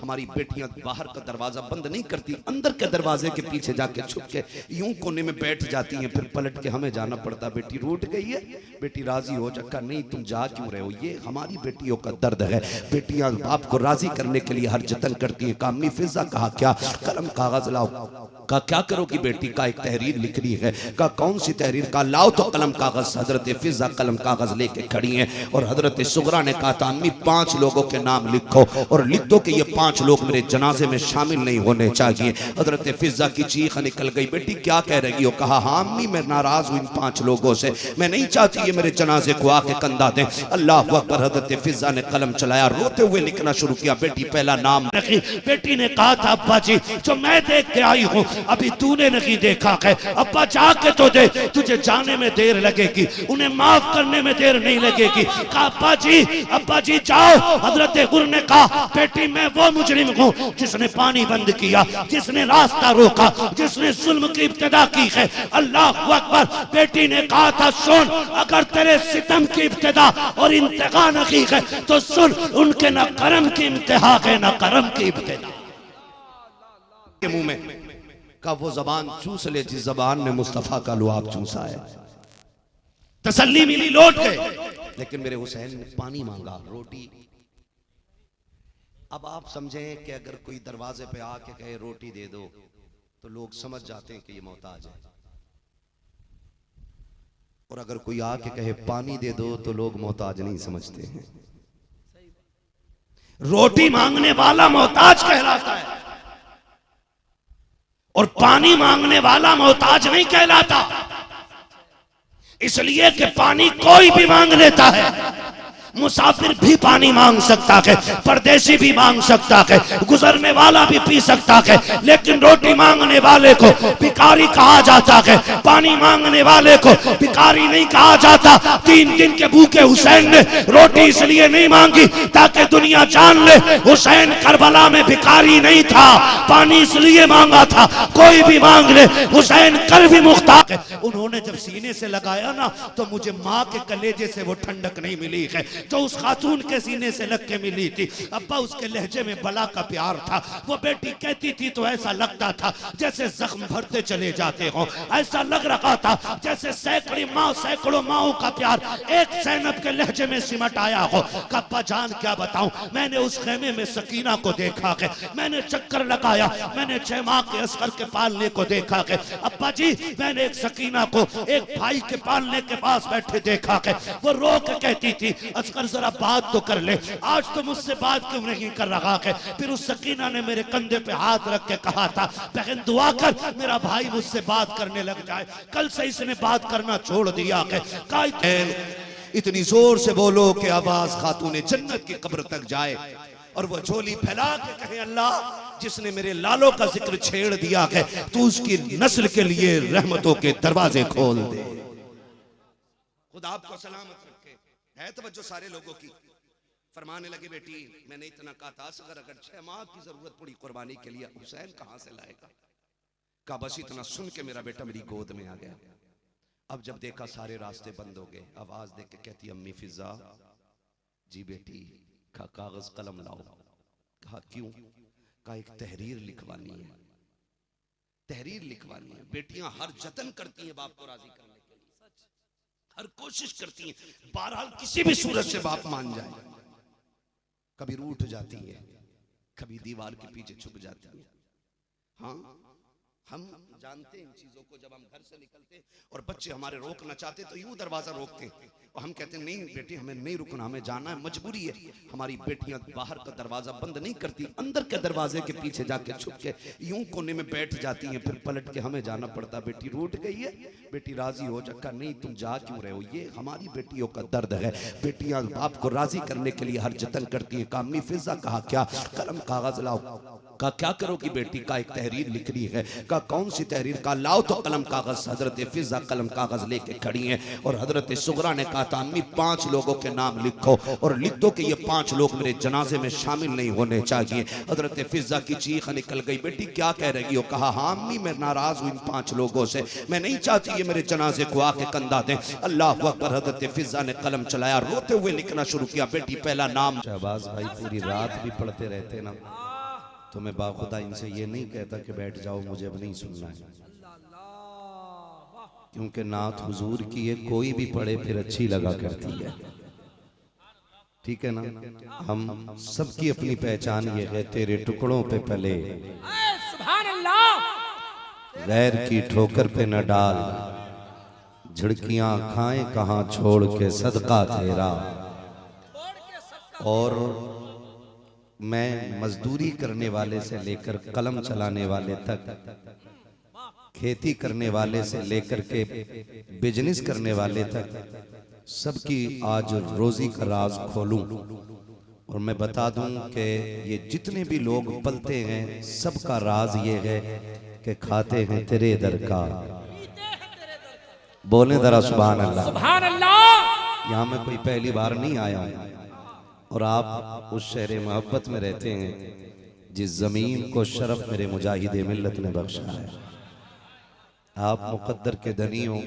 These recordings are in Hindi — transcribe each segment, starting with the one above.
हमारी बेटियां बाहर का दरवाजा बंद नहीं करती, अंदर के दरवाजे के पीछे जाके छुप के यूं कोने में बैठ जाती हैं, फिर पलट के हमें जाना पड़ता, बेटी रूठ गई है, बेटी राजी हो जा, नहीं तुम जा क्यों रहे हो, ये हमारी बेटियों का दर्द है। बेटियां बाप को राजी करने के लिए हर जतन करती हैं। कामनी फिजा कहा क्या, कलम कागज लाओ, का क्या करोगी बेटी, का एक तहरीर लिखनी है, का कौन सी तहरीर, का लाओ तो कलम कागज। हजरत फिजा कलम कागज लेके खड़ी हैं और हजरत सुगरा ने कहा था अम्मी 5 लोगों के नाम लिखो और लिख दो कि ये 5 लोग मेरे जनाजे में शामिल नहीं होने चाहिए। हजरत फिजा की चीख निकल गई, बेटी क्या कह रही हो, कहा हाँ अम्मी मैं नाराज हूँ इन 5 लोगों से, मैं नहीं चाहती ये मेरे जनाजे को आके कंधा दें। अल्लाह अकबर। हजरत फिजा ने कलम चलाया, रोते हुए लिखना शुरू किया, बेटी पहला नाम रखी। बेटी ने कहा था अब्बा जी जो मैं देख के आई हूँ अभी तूने नहीं देखा है, अब्बा जाके तो दे, तुझे जाने में देर लगेगी, उन्हें माफ करने में देर नहीं लगेगी। कहा अब्बा जी जाओ। हजरत गुर ने कहा बेटी मैं वो मुजरिम हूँ जिसने पानी बंद किया, जिसने रास्ता रोका, जिसने जुल्म की इब्तिदा की है। अल्लाह अकबर। बेटी ने कहा था सुन, अगर तेरे सितम की इब्तिदा और इंतहा नहीं है तो सुन, उनके न करम की इंतहा है न करम की इब्तिदा। के मुंह में का वो जबान चूस ले जिस जबान ने मुस्तफा का लुआब चूसा है। तसल्ली मिली, लौट गए, लेकिन मेरे हुसैन ने पानी मांगा, रोटी। अब आप समझें कि अगर कोई दरवाजे पे आके कहे रोटी दे दो तो लोग समझ जाते हैं कि ये मोहताज है, और अगर कोई आके कहे पानी दे दो तो लोग मोहताज नहीं समझते हैं। रोटी मांगने वाला मोहताज कहलाता है और पानी मांगने वाला मोहताज नहीं कहलाता, इसलिए कि पानी कोई भी मांग लेता है। मुसाफिर भी पानी मांग सकता है, परदेसी भी मांग सकता है, गुजरने वाला भी पी सकता है, लेकिन रोटी मांगने वाले को भिखारी कहा जाता है, पानी मांगने वाले को भिखारी नहीं कहा जाता। 3 दिन के भूखे हुसैन ने रोटी इसलिए नहीं मांगी ताकि दुनिया जान ले हुसैन करबला में भिखारी नहीं था, पानी इसलिए मांगा था। कोई भी मांग ले, हुसैन कल भी मुख्तार है। उन्होंने जब सीने से लगाया ना तो मुझे माँ के कलेजे से वो ठंडक नहीं मिली है जो उस खातून के सीने से लग के मिली थी। अब्बा उसके लहजे में बला का प्यार था, वो बेटी कहती थी तो ऐसा लगता था जैसे जख्म भरते चले जाते हो, ऐसा लग रहा था जैसे सैकड़ों माओं का प्यार एक ज़ैनब के लहजे में सिमट आया हो। अब्बा जान क्या बताऊं, मैंने उस खेमे में सकीना को देखा है, मैंने चक्कर लगाया, मैंने 6 माह के असगर के पालने को देखा है। अब्बा जी मैंने एक सकीना को एक भाई के पालने के पास बैठे देखा है, वो रो के कहती थी असगर जरा बात तो कर ले, आज तो मुझसे बात क्यों नहीं कर रहा है। फिर उस सकीना ने मेरे कंधे पे हाथ रख के कहा था बहन दुआ कर मेरा भाई मुझसे बात करने लग जाए, कल से इसने बात करना छोड़ दिया है। इतनी जोर से बोलो कि आवाज खातूने जन्नत की कब्र तक जाए और वो झोली फैला के कहे अल्लाह जिसने मेरे लालों का जिक्र छेड़ दिया है तू उसकी नस्ल के लिए रहमतों के दरवाजे खोल दे। खुदा आपको सलामत रखे। है तवज्जो सारे लोगों की। फरमाने लगे बेटी मैंने इतना कहा था अगर 6 माह की जरूरत पड़ी कुर्बानी के लिए हुसैन कहां से लाएगा। का बस इतना सुन के मेरा बेटा मेरी गोद में आ गया। अब जब देखा सारे रास्ते बंद हो गए, आवाज दे के कहती अम्मी फिजा जी बेटी का कागज कलम लाओ। कहा क्यों? का एक तहरीर लिखवानी है, तहरीर लिखवानी है। बेटियां हर जतन करती हैं बाप को राजी करने के लिए, हर कोशिश करती हैं, बहरहाल किसी भी सूरत से बाप मान जाए। कभी रूठ जाती है, कभी दीवार के पीछे छुप जाती है। हाँ हम जानते हैं इन चीजों को। जब हम घर से निकलते और बच्चे हमारे रोकना चाहते तो यूं दरवाजा रोकते और हम कहते नहीं बेटी हमें नहीं रुकना, हमें जाना है, मजबूरी है। हमारी बेटियां बाहर का दरवाजा बंद नहीं करती, अंदर के दरवाजे के पीछे जाके छुप के यूं कोने में बैठ जाती हैं, फिर पलट के हमें जाना पड़ता। बेटी रूठ गई है, बेटी राजी हो जा, नहीं तुम जा क्यों रहे हो, ये हमारी बेटियों का दर्द है। बेटियां बाप को राजी करने के लिए हर जतन करती हैं। कामनी फिजा कहा क्या, कलम कागज लाओ। का क्या करोगी बेटी, का एक तहरीर लिखनी है। का कौन सी तहरीर? का लाओ तो कलम कागज। हजरत फिजा कलम कागज लेके खड़ी हैं और हजरत सुगरा ने कहा था अम्मी 5 लोगों के नाम लिखो और लिख दो कि ये 5 लोग मेरे जनाजे में शामिल नहीं होने चाहिए। हजरत फिजा की चीख निकल गई, बेटी क्या कह रही हो? कहा हाँ अम्मी मैं नाराज हूँ इन 5 लोगों से, मैं नहीं चाहती ये मेरे जनाजे को आके कंधा दें। अल्लाह अकबर। हजरत फिजा ने कलम चलाया, रोते हुए लिखना शुरू किया, बेटी पहला नाम। शहबाज भाई पूरी रात भी पढ़ते रहते ना, तो मैं बाखुदा इनसे ये नहीं कहता कि बैठ जाओ, मुझे अब नहीं सुनना है, क्योंकि नात हुजूर की है, कोई भी पढ़े फिर अच्छी लगा करती है। ठीक है ना? हम सबकी अपनी पहचान ये है, तेरे टुकड़ों पे पले सुभान अल्लाह। गैर की ठोकर पे न डाल, झिड़कियां खाएं कहां छोड़ के सदका तेरा। और मैं मजदूरी करने वाले से लेकर कलम चलाने वाले तक, खेती करने वाले से लेकर के बिजनेस करने वाले तक, सबकी आज रोजी का राज खोलूं और मैं बता दूं कि ये जितने भी लोग पलते हैं सबका राज ये है कि खाते हैं तेरे दर का। बोले जरा सुभान अल्लाह। सुभान अल्लाह। यहाँ मैं कोई पहली बार नहीं आया और आप उस शहर मोहब्बत में रहते हैं जिस जमीन को शरफ मेरे मुजाहिदे मिल्लत ने बख्शा है। आप मुकद्दर के धनी हो,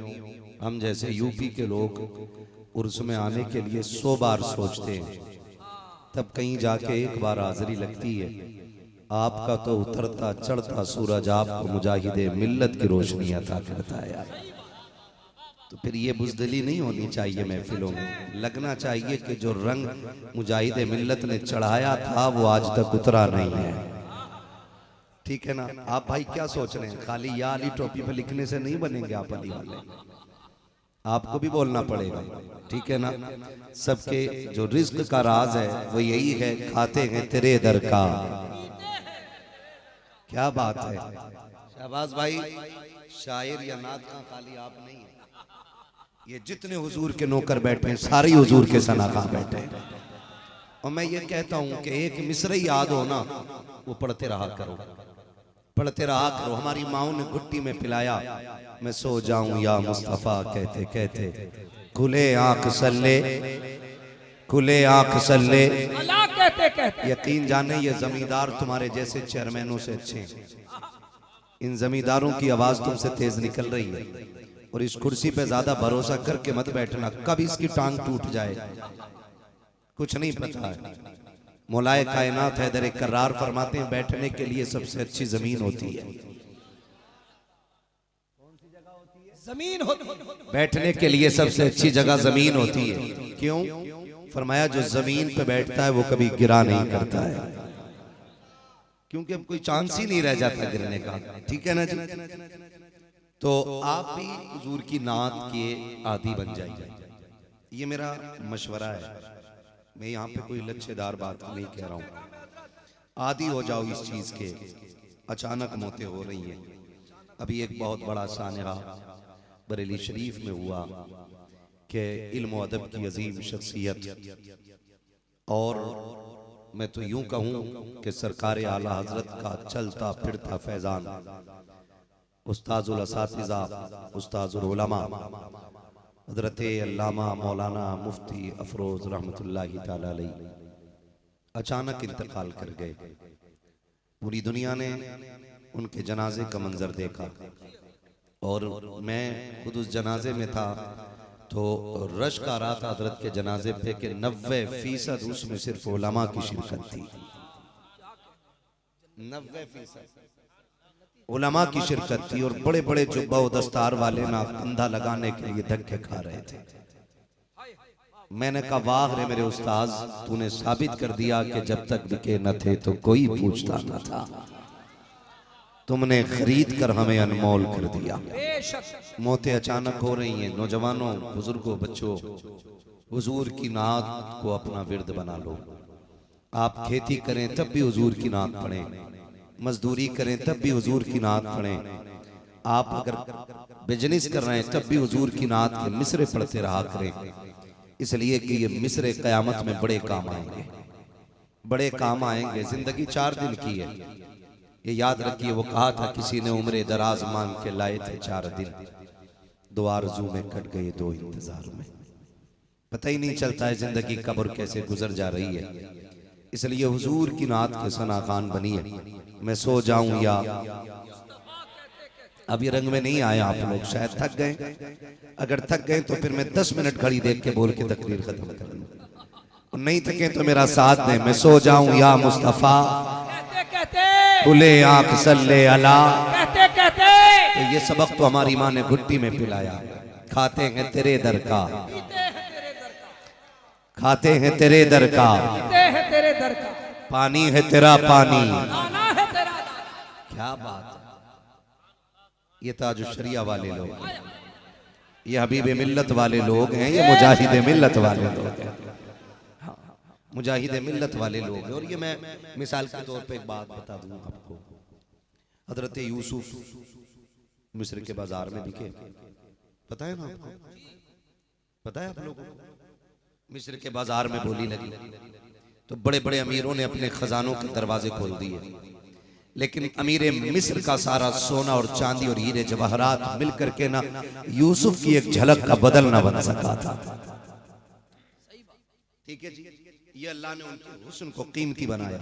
हम जैसे यूपी के लोग उर्स में आने के लिए 100 बार सोचते हैं, तब कहीं जाके एक बार हाजिरी लगती है। आपका तो उतरता चढ़ता सूरज आपको मुजाहिदे मिल्लत की रोशनी अता करता है यार। तो फिर ये बुज़दिली नहीं होनी चाहिए महफिलों में, लगना चाहिए कि जो रंग मुजाहिदे मिल्लत ने चढ़ाया था वो आज तक उतरा नहीं है। ठीक है ना? आप भाई क्या सोच रहे हैं, खाली या अली टोपी पे लिखने से नहीं बनेंगे आप अली वाले, आपको भी बोलना पड़ेगा। ठीक है ना? सबके जो रिज्क का राज है वो यही है, खाते हैं तेरे दर का। क्या बात है शहबाज भाई, शायर या नात का खाली आप नहीं है, ये जितने हुजूर के नौकर बैठे हैं सारे हुजूर के सनाखा बैठे हैं। और मैं ये कहता हूं कि एक मिसरे याद हो ना, वो पढ़ते रहा करो, पढ़ते रहा करो। हमारी माओ ने घुट्टी में पिलाया, मैं सो जाऊं या मुस्तफा कहते कहते, खुले आंख सल्ले, खुले आंख सल्ले, अल्लाह कहते कहते। यकीन जाने ये जमींदार तुम्हारे जैसे चेयरमैनों से अच्छे हैं। इन जमींदारों की आवाज तुमसे तेज निकल रही है और इस कुर्सी पे ज्यादा भरोसा करके मत बैठना, कब इसकी टांग टूट जाए कुछ नहीं पता है। मौलाए कायनात हैदर करार फरमाते हैं, बैठने के लिए सबसे अच्छी जमीन होती है। जमीन होती है बैठने के लिए सबसे अच्छी जगह जमीन होती है। क्यों? फरमाया जो जमीन पे बैठता है वो कभी गिरा नहीं करता है, क्योंकि अब कोई चांस ही नहीं रह जाता गिरने का। ठीक है ना जी? तो आप भी हुजूर की नात के आदी बन जाइए, ये मेरा मशवरा है। मैं यहाँ पे कोई लच्छेदार बात नहीं कह रहा हूँ। आदी हो जाओ इस चीज के। अचानक मौतें हो रही हैं। अभी एक बहुत बड़ा सानहा बरेली शरीफ में हुआ कि इल्म व अदब की अजीम शख्सियत, और मैं तो यूं कहूं कि सरकार आला हजरत का चलता फिरता फैजान, उस्ताजुल असातिज़ा, उस्ताजुल उलमा हज़रत अल्लामा मौलाना मुफ्ती अफरोज रहमतुल्लाहि ताला अलैहि अचानक इंतकाल कर गए। पूरी दुनिया ने उनके जनाजे का मंजर देखा और मैं खुद उस जनाजे में था। तो रश का रहा था हजरत के जनाजे पे कि 90% उसमें सिर्फ उलमा की शिरकत थी। 90% उलमा की शिरकत थी और बड़े बड़े जुब्बा व दस्तार वाले ना कंधा लगाने के लिए धक्के खा रहे थे। मैंने कहा वाह रे मेरे उस्ताज, तूने साबित कर दिया कि जब तक बिके न थे तो कोई पूछता न था। तुमने खरीद कर हमें अनमोल कर दिया। मौतें अचानक हो रही हैं। नौजवानों, बुजुर्गों, बच्चों, हुजूर की नात को अपना विर्द बना लो। आप खेती करें तब भी हुजूर की नात पढ़ें, मजदूरी करें तब भी हुजूर की नात पढ़ें। आप अगर बिजनेस कर रहे हैं तब भी हुजूर की नात के मिसरे पढ़ते रहा करें, इसलिए कि ये मिसरे कयामत में बड़े काम आएंगे, बड़े काम आएंगे। जिंदगी 4 दिन की है, ये याद रखिए। वो कहा था किसी ने उम्र दराज मांग के लाए थे 4 दिन, 2 आरज़ू में कट गए 2 इंतजार में। पता ही नहीं चलता है जिंदगी कब और कैसे गुजर जा रही है। इसलिए हुजूर की नात के सना खान बनिए। मैं सो जाऊं या, अब ये रंग में नहीं आए आप लोग, शायद थक गए। अगर थक गए तो फिर मैं 10 मिनट घड़ी देख के बोल के तकरीर खत्म कर लूं, और नहीं थके तो मेरा साथ दें। मैं सो जाऊं या मुस्तफा, कहते खुले आंख सल्ले अला। कहते कहते तो ये सबक तो हमारी माँ ने घुट्टी में पिलाया। खाते हैं तेरे दर का, खाते हैं तेरे दर का, पीते हैं तेरे दर का, पानी है तेरा पानी। दाना है तेरा दाना। क्या बात है। ये ताज शरिया वाले लोग हैं, ये हबीब मिल्लत वाले लोग हैं, ये मुजाहिद मिल्लत वाले लोग हैं। हाँ, मुजाहिद मिल्लत वाले लोग हैं। और ये मैं मिसाल के तौर पे एक बात बता दूं आपको। हजरत यूसुफ मिस्र के बाजार में बिके, पता है ना आपको? पता है आप लोगों को? मिस्र के बाजार में बोली लगी तो बड़े बड़े अमीरों ने अपने खजानों के दरवाजे खोल दिए, लेकिन अमीर मिस्र का सारा सोना और चांदी और हीरे जवाहरात मिलकर के ना यूसुफ की एक झलक का बदल ना बन सका था। ठीक है जी, ये अल्लाह ने उनके हुस्न को कीमती बनाया।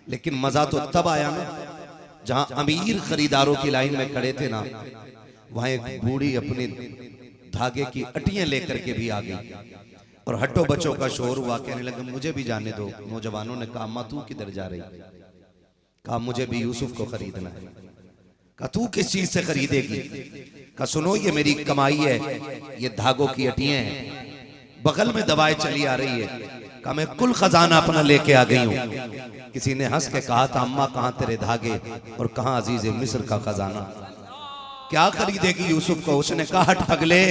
लेकिन मजा तो तब आया ना जहां अमीर खरीदारों की लाइन में खड़े थे ना, वहां एक बूढ़ी अपने धागे की अटियां लेकर के भी आ गई और हट्टो बच्चों का शोर हुआ। कहने लगे मुझे भी जाने दो। नौजवानों ने कहा अम्मा तू किधर जा रही? कहा मुझे भी यूसुफ को खरीदना है। कहा तू किस चीज से खरीदेगी? कहा सुनो ये मेरी कमाई है, ये धागों की अटियां हैं, बगल में दवाएं चली आ रही है। कहा मैं कुल खजाना अपना लेके आ गई हूँ। किसी ने हंस के कहा था अम्मा कहाँ तेरे धागे और कहाँ अजीज मिस्र का खजाना? क्या खरीदेगी यूसुफ को? उसने कहा हट पगले,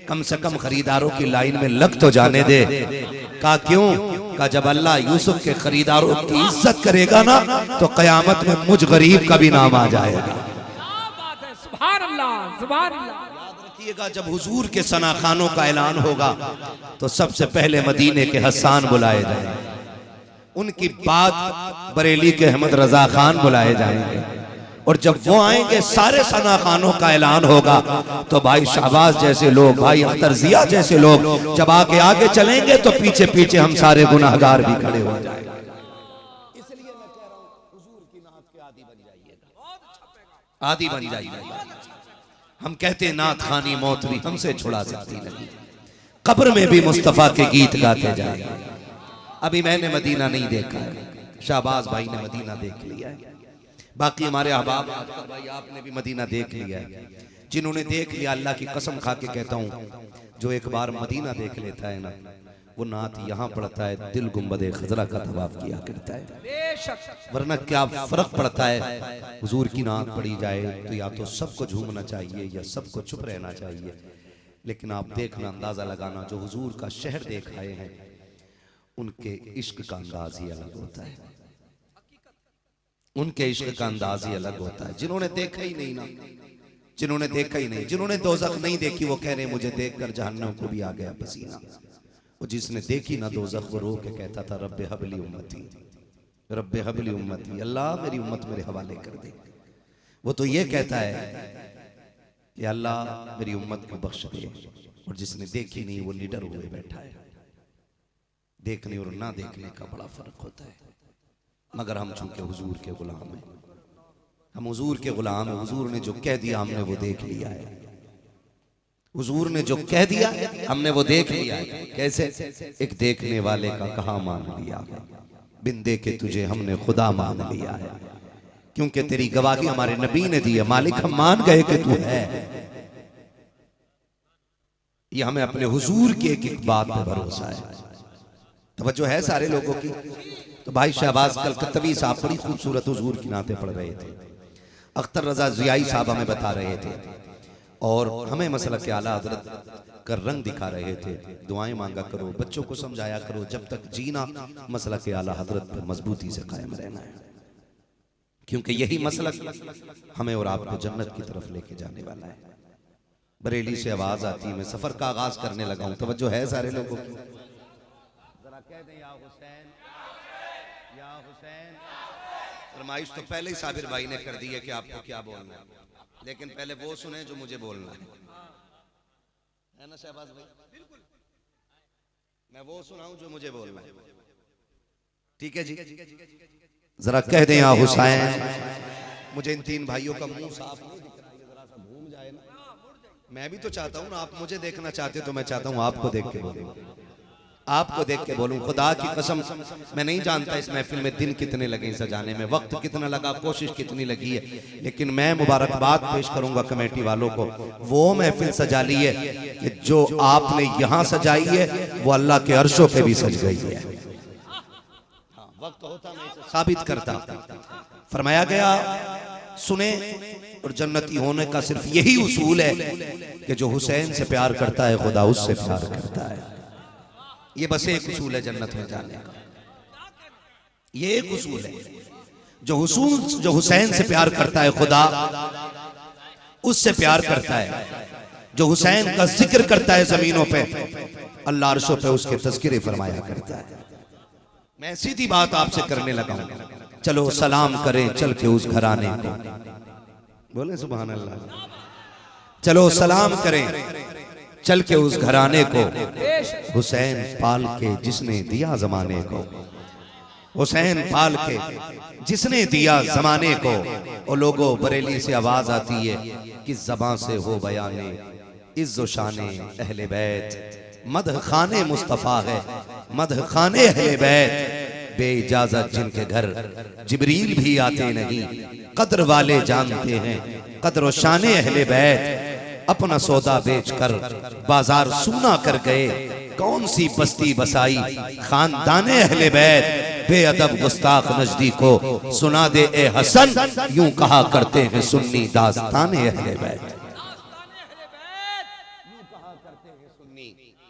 कम से कम खरीदारों की लाइन में लग तो जाने दे। कहा क्यों? कहा जब अल्लाह यूसुफ के खरीदारों की इज्जत करेगा ना तो कयामत में मुझ गरीब का भी नाम आ जाएगा। क्या बात है, सुभान अल्लाह, सुभान अल्लाह। याद रखिएगा जब हुजूर के सनाखानों का ऐलान होगा तो सबसे पहले मदीने के हसन बुलाए जाएंगे, उनकी बाद बरेली के अहमद रजा खान बुलाए जाएंगे, और जब वो आएंगे सारे सना खानों का ऐलान होगा तो भाई शाहबाज जैसे लोग, भाई अख्तर जिया जैसे लोग जब आगे आगे चलेंगे तो पीछे पीछे हम सारे गुनाहगार भी खड़े हो जाएंगे। इसलिए मैं कह रहा हूं हुजूर की नात के आदी बन जाइएगा, आदी बन जाइएगा। हम कहते हैं नात खानी मौत भी हमसे छुड़ा सकती नहीं, कब्र में भी मुस्तफा के गीत गाते जाएंगे। अभी मैंने मदीना नहीं देखा है, शाहबाज भाई ने मदीना देख लिया है, बाकी हमारे अहबाब भाई आपने भी मदीना देख लिया है। जिन्होंने देख लिया अल्लाह की कसम खा के कहता हूँ, जो एक बार मदीना देख लेता है ना वो नात यहाँ पड़ता है दिल गुंबदे खजरा का तवाफ किया करता है। वरना क्या फर्क पड़ता है, हुजूर की नात पड़ी जाए तो या तो सबको झूमना चाहिए या सबको चुप रहना चाहिए। लेकिन आप देखना, अंदाजा लगाना, जो हुजूर का शहर देख आए हैं उनके इश्क का अंदाज ही अलग होता है, उनके इश्क का अंदाज ही अलग होता है। जिन्होंने देखा ही नहीं ना, जिन्होंने देखा ही नहीं, जिन्होंने दोज़ख नहीं देखी वो कह रहे मुझे देखकर जहन्नम को भी आ गया पसीना। वो जिसने देखी ना दोज़ख वो रो के कहता था रब्बे हबली उम्मती, रब्बे हबली उम्मती, अल्लाह मेरी उम्मत मेरे हवाले कर दे। वो तो ये कहता है कि अल्लाह मेरी उम्मत को बख्श दे, और जिसने देखी नहीं वो निडर हुए बैठा है। देखने और ना देखने का बड़ा फर्क होता है। मगर हम चूंकि हुजूर के गुलाम हैं, हम हुजूर के गुलाम हैं। हुजूर ने जो कह दिया हमने वो देख लिया है, हुजूर ने जो कह दिया हमने वो देख लिया है। कैसे? एक देखने वाले का कहा मान लिया, बिन देखे तुझे हमने खुदा मान लिया है, क्योंकि तेरी गवाही हमारे नबी ने दी है। मालिक हम मान गए कि तू है। ये हमें अपने हुजूर की एक एक बात पे भरोसा है, तवज्जो है सारे लोगों की। तो भाई शहबाज कलकत्तवी साहब बड़ी खूबसूरत हुजूर की नाते पढ़ रहे थे, अख्तर रजा जियाई साहब हमें बता रहे थे, और हमें मसलक आला हजरत का रंग दिखा रहे थे। दुआएं मांगा करो, बच्चों को समझाया करो, जब तक जीना मसलक आला हजरत पर मजबूती से कायम रहना है, क्योंकि यही मसलक हमें और आपको जन्नत की तरफ लेके जाने वाला है। बरेली से आवाज आती है, मैं सफर का आगाज करने लगा हूं, तवज्जो है सारे लोगों की। जरा कह दें या हुसैन, या हुसैन। फरमाइश तो पहले ही साबिर भाई ने कर दी है कि आपको क्या बोलना है, लेकिन पहले वो सुने जो मुझे बोलना है ना शहबाज भाई? बिल्कुल, मैं वो सुनाऊं जो मुझे बोलना है। ठीक है जी, जरा कह दें या हुसैन। मुझे इन तीन भाइयों का मुंह साफ नहीं दिख रहा है, जरा सा घूम जाए ना। मैं भी तो चाहता हूं ना, आप मुझे देखना चाहते हो तो मैं चाहता हूं आपको देख के बोलूं। आपको देख के बोलूं, खुदा की कसम मैं नहीं जानता इस महफिल में दिन कितने लगे सजाने में, वक्त कितना लगा, कोशिश कितनी लगी है, लेकिन मैं मुबारकबाद पेश करूंगा कमेटी वालों को। वो महफिल सजा ली है कि जो आपने यहां सजाई है वो अल्लाह के अर्शों पे भी सज गई है। वक्त होता मैं इसे साबित करता। फरमाया गया सुने, और जन्नती होने का सिर्फ यही उसूल है कि जो हुसैन से प्यार करता है खुदा उससे प्यार करता है। ये बस एक उसूल है जन्नत में जाने का, ये एक उसूल है। जो हुसैन से प्यार करता है खुदा उससे प्यार करता है। जो हुसैन का जिक्र करता है जमीनों पे, अल्लाह अर्शों पे उसके तज़किरे फरमाया करता है। मैं सीधी बात आपसे करने लगा हूं, चलो सलाम करें चल के उस घराने को, बोले सुभान अल्लाह। चलो सलाम करें चल के उस घराने को, हुसैन पाल के जिसने दिया जमाने को, हुसैन पाल के जिसने दिया जमाने को। और लोगों बरेली से आवाज आती है किस ज़बां से हो बयाने इज़्ज़ो शाने अहले बैत, मदह खाने मुस्तफ़ा है मदह खाने अहले बैत, बेइजाजत जिनके घर जिब्रील भी आते नहीं, कद्र वाले जानते हैं कद्र शाने अहले बैत। अपना सौदा बेचकर बाजार सूना कर गए, कौन सी बस्ती बसाई खानदाने अहले बैत, बेअदब गुस्ताख नजदीको सुना दे ए हसन, यूं कहा करते हैं सुन्नी दास्ताने अहले बैत।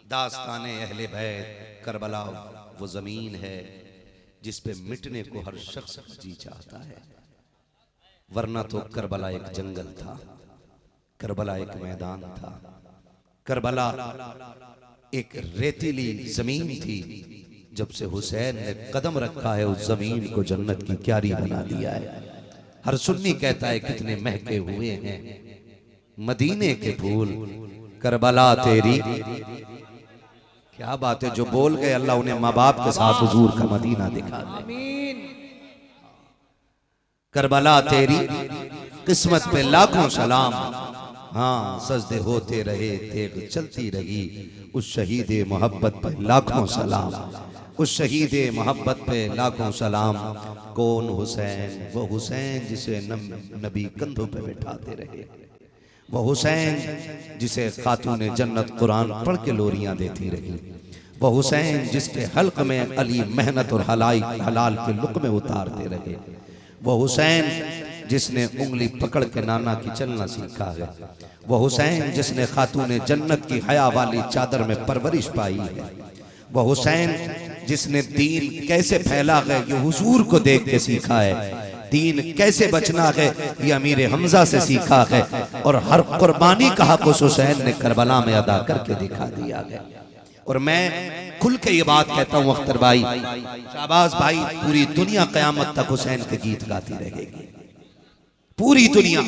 दास्ताने अहले बैत। करबला वो जमीन है जिस पे मिटने को हर शख्स जी चाहता है, वरना तो करबला एक जंगल था, करबला एक मैदान था, करबला एक रेतीली जमीन थी। जब से हुसैन ने कदम रखा है उस जमीन को जन्नत की क्यारी बना दिया है। हर सुन्नी कहता है कितने महके हुए हैं मदीने के फूल, करबला तेरी। क्या बात है, जो बोल गए अल्लाह उन्हें माँ बाप के साथ हुजूर का मदीना दिखा दे। करबला तेरी किस्मत पे लाखों सलाम, हाँ सजदे होते रहे तेग चलती रही, उस शहीद मोहब्बत पे लाखों सलाम, उस शहीद मोहब्बत पे लाखों सलाम। कौन हुसैन, वो हुसैन जिसे नबी कंधों पे बैठाते रहे, वो हुसैन जिसे खातून जन्नत कुरान पढ़ के लोरियां देती रही, वो हुसैन जिसके हल्क में अली मेहनत और हलाल के लुक़्मे उतारते रहे, वो हुसैन जिसने उंगली पकड़ के नाना की चलना सीखा है, वो हुसैन जिसने खातून जन्नत की हया वाली चादर में परवरिश पाई है, वो हुसैन जिसने दीन कैसे फैला है ये हुजूर को देख के सीखा है, दीन कैसे बचना है ये अमीर हमजा से सीखा है, और हर कुर्बानी का हक उस हुसैन ने करबला में अदा करके दिखा दिया है। और मैं खुल के ये बात कहता हूँ अख्तर भाई, शाहबाज भाई, पूरी दुनिया कयामत तक हुसैन के गीत गाती रहेगी, पूरी दुनिया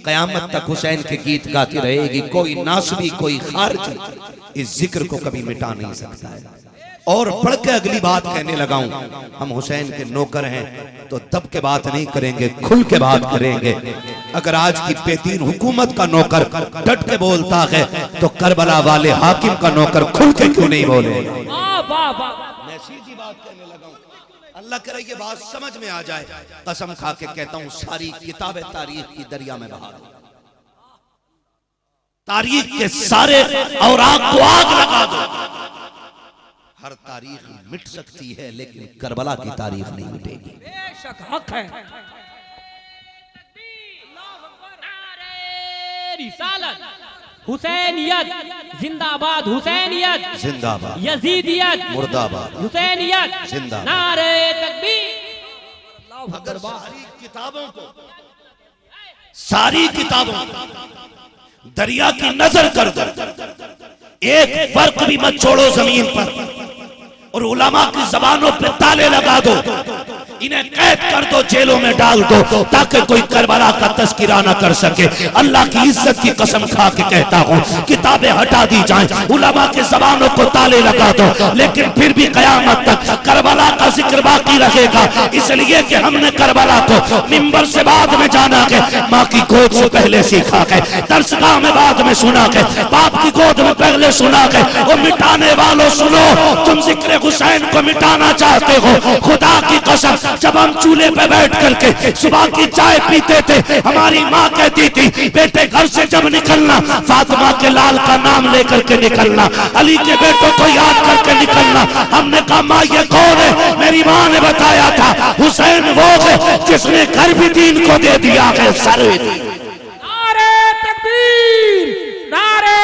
कयामत तक हुसैन के गीत गाती रहेगी। कोई नासबी कोई खारजी इस जिक्र को कभी मिटा नहीं सकता है। और बढ़ के अगली बात कहने लगाऊं, हम हुसैन के नौकर हैं तो दब के बात नहीं करेंगे, खुल के बात करेंगे। अगर आज की बेदीन हुकूमत का नौकर डट के बोलता है तो करबला वाले हाकिम का नौकर खुल के क्यों नहीं बोले? मैं सीधी बात कहने लगा हूं, अल्लाह करे ये बात समझ में आ जाए। कसम खा के कहता हूं सारी किताबें तारीख की दरिया में बहा दो, तारीख के सारे और आग को आग लगा दो। हर तारीख मिट सकती है लेकिन करबला की तारीख नहीं मिटेगी। बेशक हक है। रिसालत हुसैनियत जिंदाबाद, हुसैनियत जिंदाबाद, यजीदियत मुर्दाबाद, हुसैनियत जिंदाबाद। नारे तकबीर। अगर सारी किताबों दरिया की नजर कर दो, एक फर्क भी मत छोड़ो जमीन पर, और उलमा की जबानों पे ताले लगा दो, इन्हें कैद कर दो, जेलों में डाल दो, ताकि कोई करबला का तस्करा ना कर सके। अल्लाह की इज्जत की कसम खा के कहता हूँ, किताबें हटा दी जाएं, उलमा के ज़बानों को ताले लगा दो, लेकिन फिर भी क़यामत तक करबला का जिक्र बाकी रहेगा। इसलिए कि हमने करबला को मिंबर से बाद में जाना के, माँ की गोद से पहले सीखा के, दरसगाह में बाद में सुना के, बाप की गोद में पहले सुना के। वो मिटाने वालों सुनो, तुम जिक्र हुसैन को मिटाना चाहते हो, खुदा की कसम जब हम चूल्हे पे बैठ करके सुबह की चाय पीते थे, हमारी माँ कहती थी बेटे घर से जब निकलना फातिमा के लाल का नाम लेकर के निकलना, अली के बेटों को याद करके निकलना। हमने कहा माँ ये कौन है? मेरी माँ ने बताया था हुसैन वो है जिसने घर भी दीन को दे दिया है। सर नारे तकबीर, नारे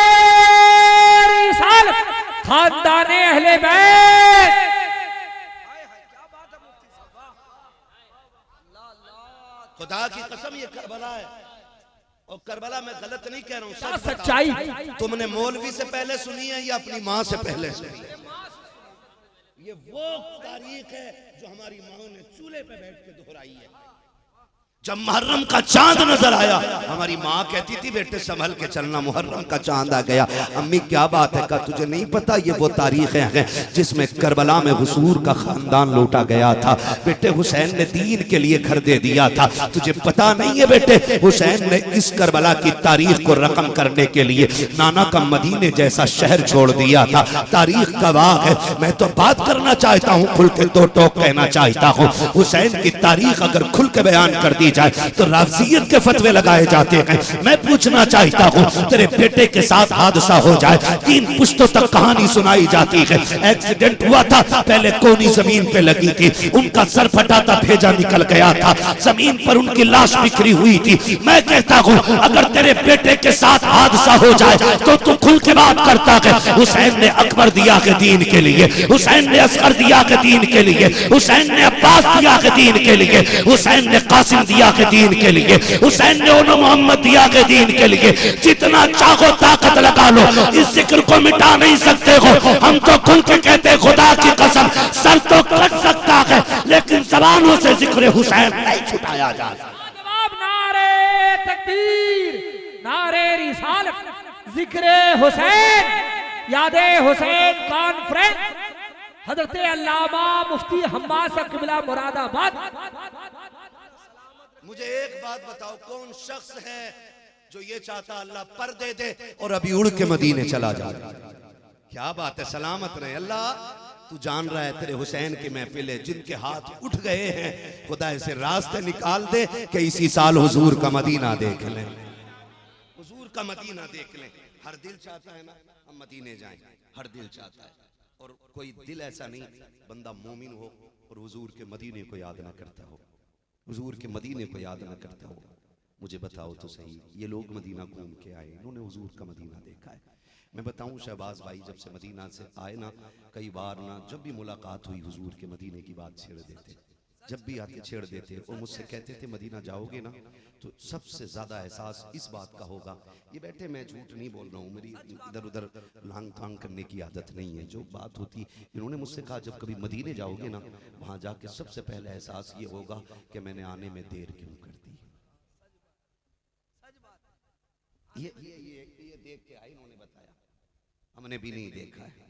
रिसालत, खानदाने अहले बैत। खुदा की कसम ये करबला है, और करबला मैं गलत नहीं कह रहा हूँ, क्या सच्चाई। तुमने मौलवी से पहले सुनी है या अपनी माँ से पहले सुनी है? ये वो तारीख है जो हमारी माँ ने चूल्हे पे बैठ के दोहराई है। जब मुहर्रम का चांद नजर आया, हमारी माँ कहती थी बेटे संभल के चलना, मुहर्रम का चांद आ गया। अम्मी क्या बात है? का तुझे नहीं पता ये वो तारीखें हैं जिसमें करबला में हुजूर का खानदान लूटा गया था। बेटे हुसैन ने दीन के लिए घर दे दिया था, तुझे पता नहीं है बेटे? हुसैन ने इस करबला की तारीख को रकम करने के लिए नाना का मदीने जैसा शहर छोड़ दिया था। तारीख गवाह है। मैं तो बात करना चाहता हूँ, खुल के दो टोक कहना चाहता हूँ। हुसैन की तारीख अगर खुल के बयान कर दी जाए तो राफजियत के फतवे लगाए जाते हैं। मैं पूछना चाहता हूँ, तेरे बेटे के साथ हादसा हो जाए, 3 पुश्तों तक कहानी सुनाई जाती है। एक्सीडेंट हुआ था, पहले कोनी जमीन पे लगी थी, उनका सर फटा था, भेजा निकल गया था, जमीन पर उनकी लाश बिखरी हुई थी। मैं कहता हूँ अगर तेरे बेटे के साथ हादसा हो जाए तो तू खुल के बात करता है। हुसैन ने अकबर दिया के दीन के लिए, हुसैन ने असगर दिया के दीन के लिए, हुसैन ने अब्बास दिया के दीन के लिए, हुसैन ने कासिम दिया के दीन के लिए, हुसैन ने उन्हें मोहम्मद दिया के दीन के लिए। जितना चाहो ताकत लगा लो, इस जिक्र को मिटा नहीं सकते हो। हम तो खुल के कहते खुदा की कसम, सर तो कट सकता है लेकिन जबानों से जिक्र हुसैन नहीं छुटाया जा सकता। जवाब नारे तकबीर, नारे रिसालत, जिक्र हुसैन, यादे हुसैन कॉन्फ्रेंस, हजरत अल्लामा मुफ्ती हम्माद साहब क़िबला मुरादाबाद। मुझे एक बात बताओ, कौन शख्स है जो ये चाहता अल्लाह पर्दे दे और अभी उड़ के मदीने चला जाए? क्या बात है, सलामत रहे। अल्लाह तू जान रहा है तेरे हुसैन की महफिल है, जिनके हाथ उठ गए हैं, खुदा ऐसे रास्ते निकाल दे कि इसी साल हुजूर का मदीना देख लें, हुजूर का मदीना देख लें। हर दिल चाहता है ना हम मदीने जाएं, हर दिल चाहता है, और कोई दिल ऐसा नहीं बंदा मोमिन हो और हुजूर के मदीने को याद ना करता हो, हुजूर के मदीने को याद ना करता हो। मुझे बताओ तो सही, ये लोग मदीना घूम के आए, इन्होंने हुजूर का मदीना देखा है। मैं बताऊं शहबाज भाई जब से मदीना से आए ना, कई बार ना जब भी मुलाकात हुई हुजूर के मदीने की बात छेड़ देते, जब भी आके छेड़ देते और मुझसे कहते थे मदीना जाओगे ना तो सबसे ज्यादा एहसास इस बात का होगा। ये बैठे मैं झूठ नहीं बोल रहा हूँ, मेरी इधर उधर लांग तांग करने की आदत नहीं है। जो बात होती, इन्होंने मुझसे कहा जब कभी मदीने जाओगे ना वहां जाके सबसे पहले एहसास ये होगा कि मैंने आने में देर क्यों कर दी। ये देख के आए, इन्होंने बताया, हमने भी नहीं देखा है,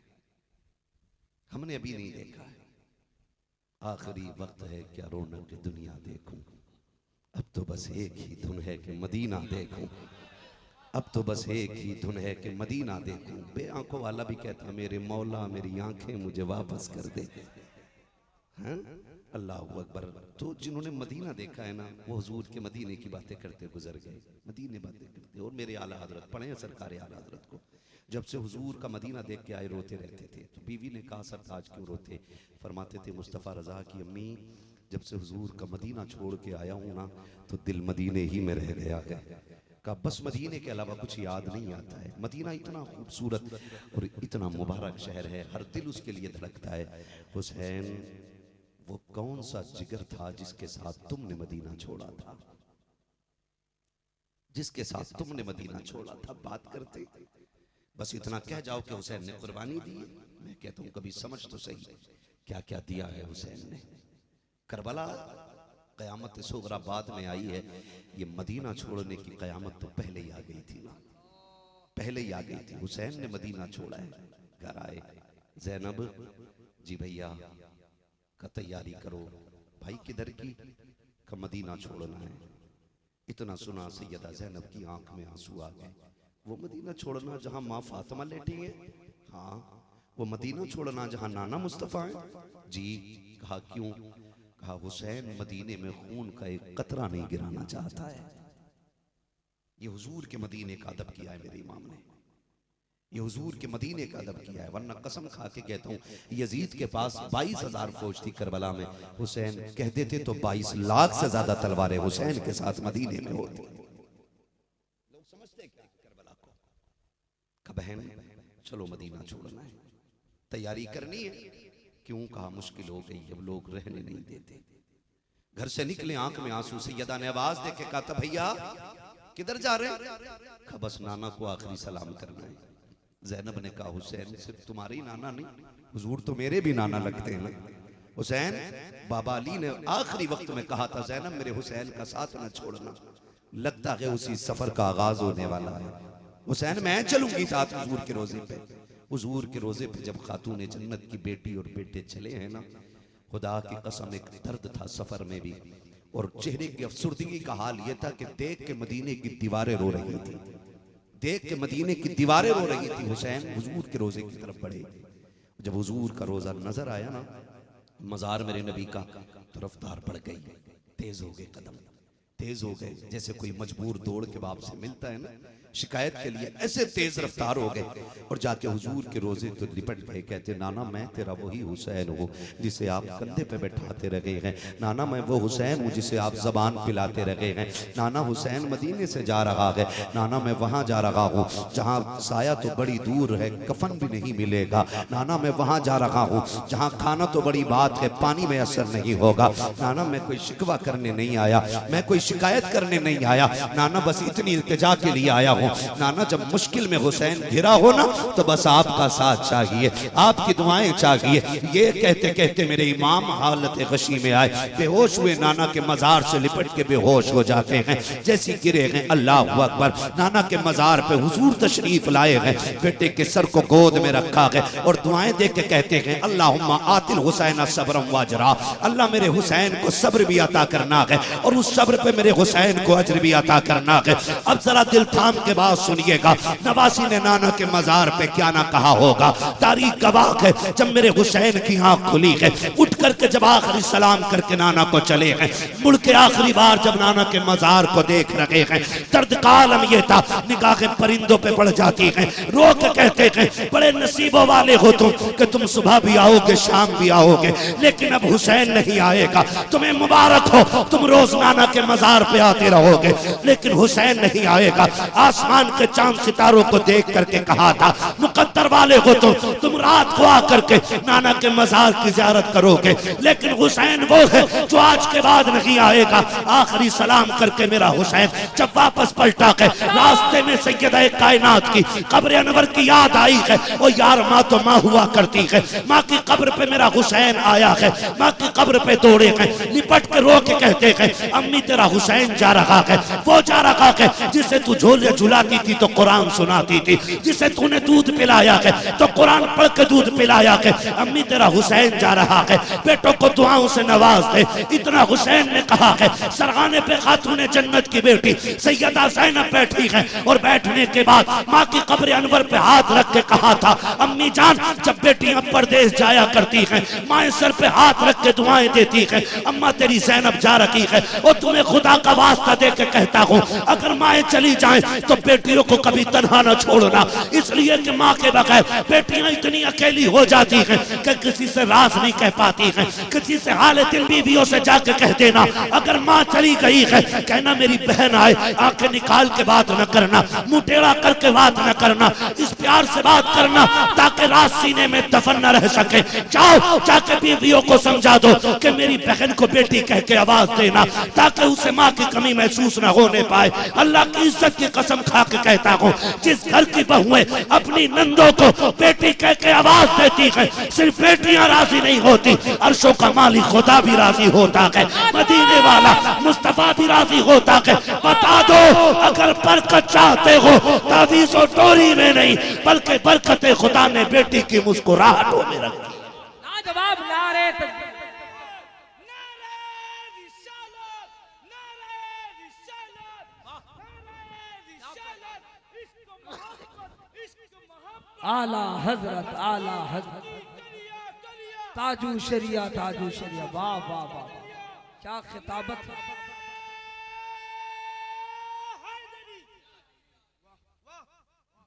हमने अभी नहीं देखा है। आखिरी वक्त है क्या रौनक दुनिया देखूं, अब तो बस एक ही धुन है कि मदीना देखूं, अब तो बस एक ही धुन है कि मदीना देखूं। बे आंखों वाला भी कहता मेरे मौला मेरी आंखें मुझे वापस कर दे। हाँ? अल्लाह अकबर। तो जिन्होंने मदीना देखा है ना वो हुजूर के मदीने की बातें करते गुजर गए, मदीने बातें करते। और मेरे आला हजरत पढ़े सरकार आला हजरत को, जब से हुजूर का मदीना देख के आए रोते रहते थे। तो बीवी ने कहा सरताज क्यों रोते? फरमाते थे मुस्तफ़ा रज़ा की अम्मी जब से हुजूर का मदीना छोड़ के आया हूँ ना तो दिल मदीने ही में रह गया है। का बस मदीने के अलावा कुछ याद नहीं आता है। मदीना इतना खूबसूरत और इतना मुबारक शहर है, हर दिल उसके लिए धड़कता है। हुसैन वो कौन सा जिगर था जिसके साथ तुमने मदीना छोड़ा था, जिसके साथ तुमने मदीना छोड़ा था? बात करते बस इतना कह जाओ कि हुसैन ने कुर्बानी दी है। मैं कहता हूं कभी समझ तो सही क्या क्या दिया है हुसैन ने, करबला क़यामत सुगरा बाद में आई है, ये मदीना छोड़ने की क़यामत तो पहले ही आ गई थी ना, पहले ही आ गई थी। हुसैन ने मदीना छोड़ा है, घर आए, ज़ैनब जी भैया का तैयारी करो। भाई किधर की? का मदीना छोड़ना है। इतना सुना सैयदा ज़ैनब की आंख में आंसू आ गए। वो मदीना छोड़ना जहां माँ फातिमा लेटी है? हाँ। वो मदीना छोड़ना जहां नाना मुस्तफ़ा है? जी। कहा क्यों? कहा हुसैन मदीने में खून का एक कतरा नहीं गिराना चाहता है। ये हुजूर के मदीने का अदब किया है मेरे इमाम ने, ये हुजूर के मदीने का अदब किया है। वरना कसम खा के कहता हूँ, यजीद के पास 22,000 फौज थी करबला में, हुसैन कह देते तो 22 लाख से ज्यादा तलवारें हुसैन के साथ मदीने में होती। लोग समझते क्या करबला को? का बहन चलो मदीना छोड़ना है, तैयारी करनी है। क्यों? कहा मुश्किल हो गई, अब लोग रहने नहीं देते। घर से निकले आंख में आंसू। सैयदा ने आवाज देके कहा था भैया किधर जा रहे हैं? कहा बस नाना को आखिरी सलाम करना है। ज़ैनब ने कहा हुसैन सिर्फ तुम्हारे ही नाना नहीं, हुजूर तो मेरे भी नाना लगते हैं ना। हुसैन, बाबा अली ने आखिरी वक्त में कहा था ज़ैनब मेरे हुसैन का साथ न छोड़ना, लगता है उसी सफर का आगाज होने वाला है। हुसैन मैं चलूंगी साथ हुजूर के रोजे पे। हुजूर के रोजे पे जब खातून जन्नत की बेटी और बेटे चले हैं ना, खुदा की कसम एक दर्द था सफर में भी, और चेहरे की अफसुर्दगी का हाल यह था कि देख के मदीने की दीवारें रो रही थी, देख के मदीने की दीवारें रो रही थी। हुसैन हुजूर के रोजे की तरफ बढ़े। जब हुजूर का रोजा नजर आया ना मजार मेरे नबी का, तो रफ्तार बढ़ गई, तेज हो गए कदम, तेज हो गए जैसे कोई मजबूर दौड़ के बाप से मिलता है ना, शिकायत के लिए ऐसे तेज रफ्तार हो गए। और जाके हुजूर के रोजे तो लिपट गए, कहते नाना मैं तेरा वही हुसैन हूँ जिसे आप कंधे पे बैठाते रहे हैं, नाना मैं वो हुसैन हूँ जिसे आप जबान पिलाते रहे हैं, नाना हुसैन मदीने से जा रहा है, नाना मैं वहाँ जा रहा हूँ जहाँ साया तो बड़ी दूर है कफन भी नहीं मिलेगा, नाना मैं वहाँ जा रहा हूँ जहाँ खाना तो बड़ी बात है पानी में असर नहीं होगा, नाना मैं कोई शिकवा करने नहीं आया, मैं कोई शिकायत करने नहीं आया, नाना बस इतनी इल्तिजा के लिए आया हूँ। नाना जब मुश्किल में हुसैन घिरा हो ना तो बस आपका साथ चाहिए, आपकी दुआएं चाहिए। ये कहते कहते मेरे इमाम हालत गशी में आए, बेहोश हुए, नाना के मजार से लिपट के बेहोश हो जाते हैं, जैसे गिरे हैं अल्लाह अकबर, नाना के मजार पे हुजूर तशरीफ लाए हैं, बेटे के सर को गोद में रखा है और दुआएं दे के कहते हैं अल्लाहुम्मा आतिल हुसैन सब्रम वाजरा, अल्लाह मेरे हुसैन को सब्र भी अता करना है और उस सब्र पे मेरे हुसैन को अजर भी अता करना है। अब जरा दिल थाम के बात सुनिएगा, नवासी ने नाना के मजार पे क्या ना कहा होगा, तारीख गवाह है। जब मेरे हुसैन की आंख खुली है, उठ करके जब आखिरी सलाम करके नाना को चले हैं, मुड़ के आखिरी बार जब नाना के मजार को देख रहे हैं, दर्द का आलम ये था, निगाहें परिंदों पे पड़ जाती हैं, रो के कहते हैं बड़े नसीबों वाले हो तुम कि तुम सुबह भी आओगे शाम भी आओगे, लेकिन अब हुसैन नहीं आएगा, तुम्हें मुबारक हो, तुम रोज नाना के मजार पे आते रहोगे, लेकिन हुसैन नहीं आएगा। आसमान के चांद सितारों को देख करके कहा था मुकद्दर वाले हो तुम रात को आकर के नाना के मजार की ज़ियारत करोगे, लेकिन हुसैन वो है जो आज के बाद नहीं आएगा। आखिरी सलाम करके मेरा हुसैन जब वापस पलटा के रास्ते में सैयदा कायनात की कब्र अनवर की याद आई है, ओ यार माँ तो माँ हुआ करती है, माँ की कब्र पे मेरा हुसैन आया है, माँ की कब्र पे दौड़े हैं, लिपट के रो के कहते हैं अम्मी तेरा हुसैन जा रहा है, वो जा रहा है जिसे तू झोले झुलाती थी तो कुरान सुनाती थी, जिसे तूने दूध पिलाया है तो कुरान पढ़ के दूध पिलाया है, अम्मी तेरा हुसैन जा रहा है, बेटों को दुआओं से नवाज दे। इतना हुसैन ने कहा है, सरगाने पे खातून जन्नत की बेटी सैयदा ज़ैनब बैठी है और बैठने के बाद माँ की कब्र अनवर पे हाथ रख के कहा था अम्मी जान जब बेटियां परदेश जाया करती हैं माएँ सर पे हाथ रख के दुआएं देती है, अम्मा तेरी ज़ैनब जा रही है और तुम्हें खुदा का वास्ता दे के कहता हूँ अगर माएँ चली जाएं तो बेटियों को कभी तन्हा न छोड़ना, इसलिए कि माँ के बगैर बेटियां इतनी अकेली हो जाती हैं कि किसी से राज नहीं कह पाती हैं, किसी से हाल दिल बीवियों से जाके कह देना। अगर माँ चली गई है कहना मेरी बहन आए, आंखें निकाल के बात न करना, मुंह टेढ़ा करके बात न करना, इस प्यार से बात करना ताकि रात सीने में दफन न रह सके। जाओ जाके बीवियों को समझा दो कि मेरी बहन को बेटी कह के आवाज देना ताकि उसे माँ की कमी महसूस न होने पाए। अल्लाह की इज्जत की कसम उठा के कहता हूँ, जिस घर की बहुएं अपनी नंदों को बेटी कह के आवाज देती है, सिर्फ बेटियां राजी नहीं होती, अर्शों का मालिक खुदा भी राजी होता है, मदीने वाला मुस्तफा भी राजी होता है। बता दो, अगर बरकत चाहते हो तावीज़ और टोरी में नहीं, बल्कि बरकत खुदा ने बेटी की मुस्कुराहटों में रखी। जवाब नारे आला हजरत, आला हजरत, ताजू शरिया, ताजू शरिया, वाह वाह वाह, क्या खिताबत है।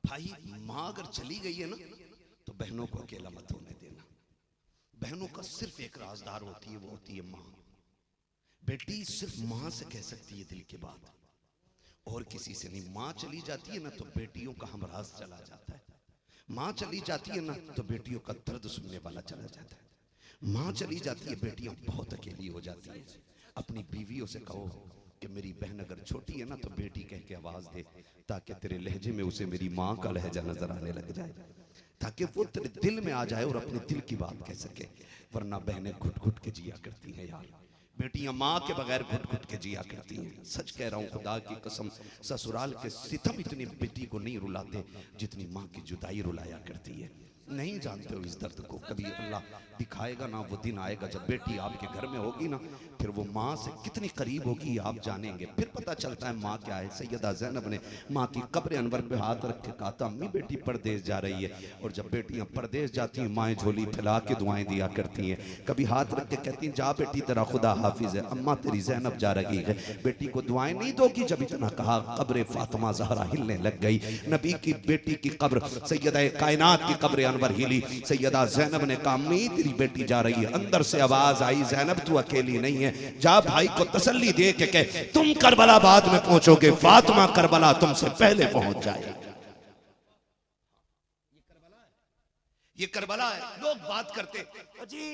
भाई माँ अगर चली गई है ना तो बहनों को अकेला मत होने देना। बहनों का सिर्फ एक राजदार होती है, वो होती है माँ। बेटी सिर्फ माँ से कह सकती है दिल की बात, और किसी से नहीं। माँ चली जाती है ना तो बेटियों का हमराज चला जाता है। माँ चली जाती है ना तो बेटियों का दर्द सुनने वाला चला जाता है। माँ चली जाती है, बेटियां बहुत अकेली हो जाती हैं। अपनी बीवियों से कहो कि मेरी बहन अगर छोटी है ना तो बेटी कह के आवाज दे, ताकि तेरे लहजे में उसे मेरी माँ का लहजा नजर आने लग जाए, ताकि वो तेरे दिल में आ जाए और अपने दिल की बात कह सके। वरना बहनें घुट घुट के जिया करती हैं यार, बेटियां माँ के बगैर घुट घुट के जिया करती हैं। सच कह रहा हूँ, खुदा की कसम, ससुराल के सितम इतनी बेटी को नहीं रुलाते जितनी माँ की जुदाई रुलाया करती है। नहीं जानते हो इस दर्द को, कभी अल्लाह दिखाएगा ना, वो दिन आएगा जब बेटी आपके घर में होगी ना, फिर वो माँ से कितनी करीब होगी आप जानेंगे। फिर पता चलता है माँ क्या है। सैयदा ज़ैनब ने माँ की कब्र अनवर पे हाथ रख के कहा था, अम्मी बेटी परदेश जा रही है। और जब बेटियां परदेश जाती हैं, माएँ झोली फैला के दुआएं दिया करती हैं। कभी हाथ रख के कहती हैं, जा बेटी तेरा खुदा हाफिज है, अम्मा तेरी ज़ैनब जा रही है। बेटी को दुआएं नहीं दोगी? जब इतना कहा, कब्र फातिमा ज़हरा हिलने लग गई। नबी की बेटी की कब्र, सैयदा कायनात की कब्र अनवर हिली। सैयदा ज़ैनब ने कहा, अम्मी तेरी बेटी जा रही है। अंदर से आवाज आई, ज़ैनब तू अकेली नहीं है, जा भाई को तसल्ली दे के कह तुम करबला बाद में पहुंचोगे, फातिमा करबला तुमसे पहले पहुंच जाएगी। ये करबला है। लोग बात करते, अजी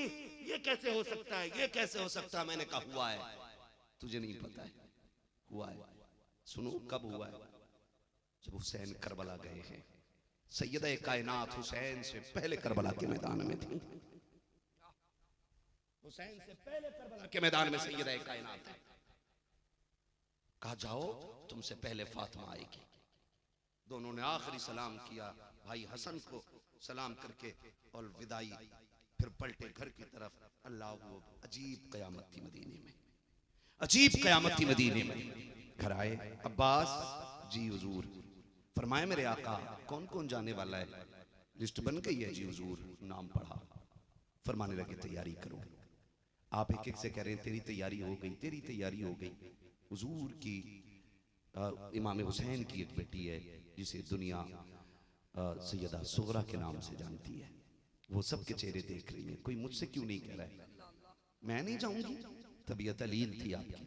ये कैसे हो सकता है, ये कैसे हो सकता है। मैंने कहा हुआ है, तुझे नहीं पता है, हुआ है। सुनो कब हुआ है, जब हुसैन करबला गए हैं। सैयदा कायनात हुसैन से पहले करबला के मैदान में थी। हुसैन से पहले करबला के मैदान में सैयदा कायनात है। कहा जाओ तुमसे पहले फातिमा आएगी। दोनों ने आखिरी सलाम किया, भाई हसन को सलाम करके और विदाई, फिर पलटे घर की तरफ। अल्लाह, अजीब कयामत थी मदीने में, अजीब कयामत थी मदीने में। घर आए, अब्बास जी हुजूर। फरमाए मेरे आका कौन कौन जाने वाला है? लिस्ट बन गई है जी हुजूर। नाम पढ़ा, फरमाने लगे तैयारी करो। आप एक एक से कह रहे हैं तेरी तैयारी हो गई, तेरी तैयारी हो गई। हुजूर की इमाम हुसैन की एक बेटी है जिसे दुनिया सैयदा सुगरा के नाम से जानती है। वो सबके चेहरे देख रही है, कोई मुझसे क्यों नहीं कह रहा है मैं नहीं जाऊंगी। तबीयत अलील थी आपकी।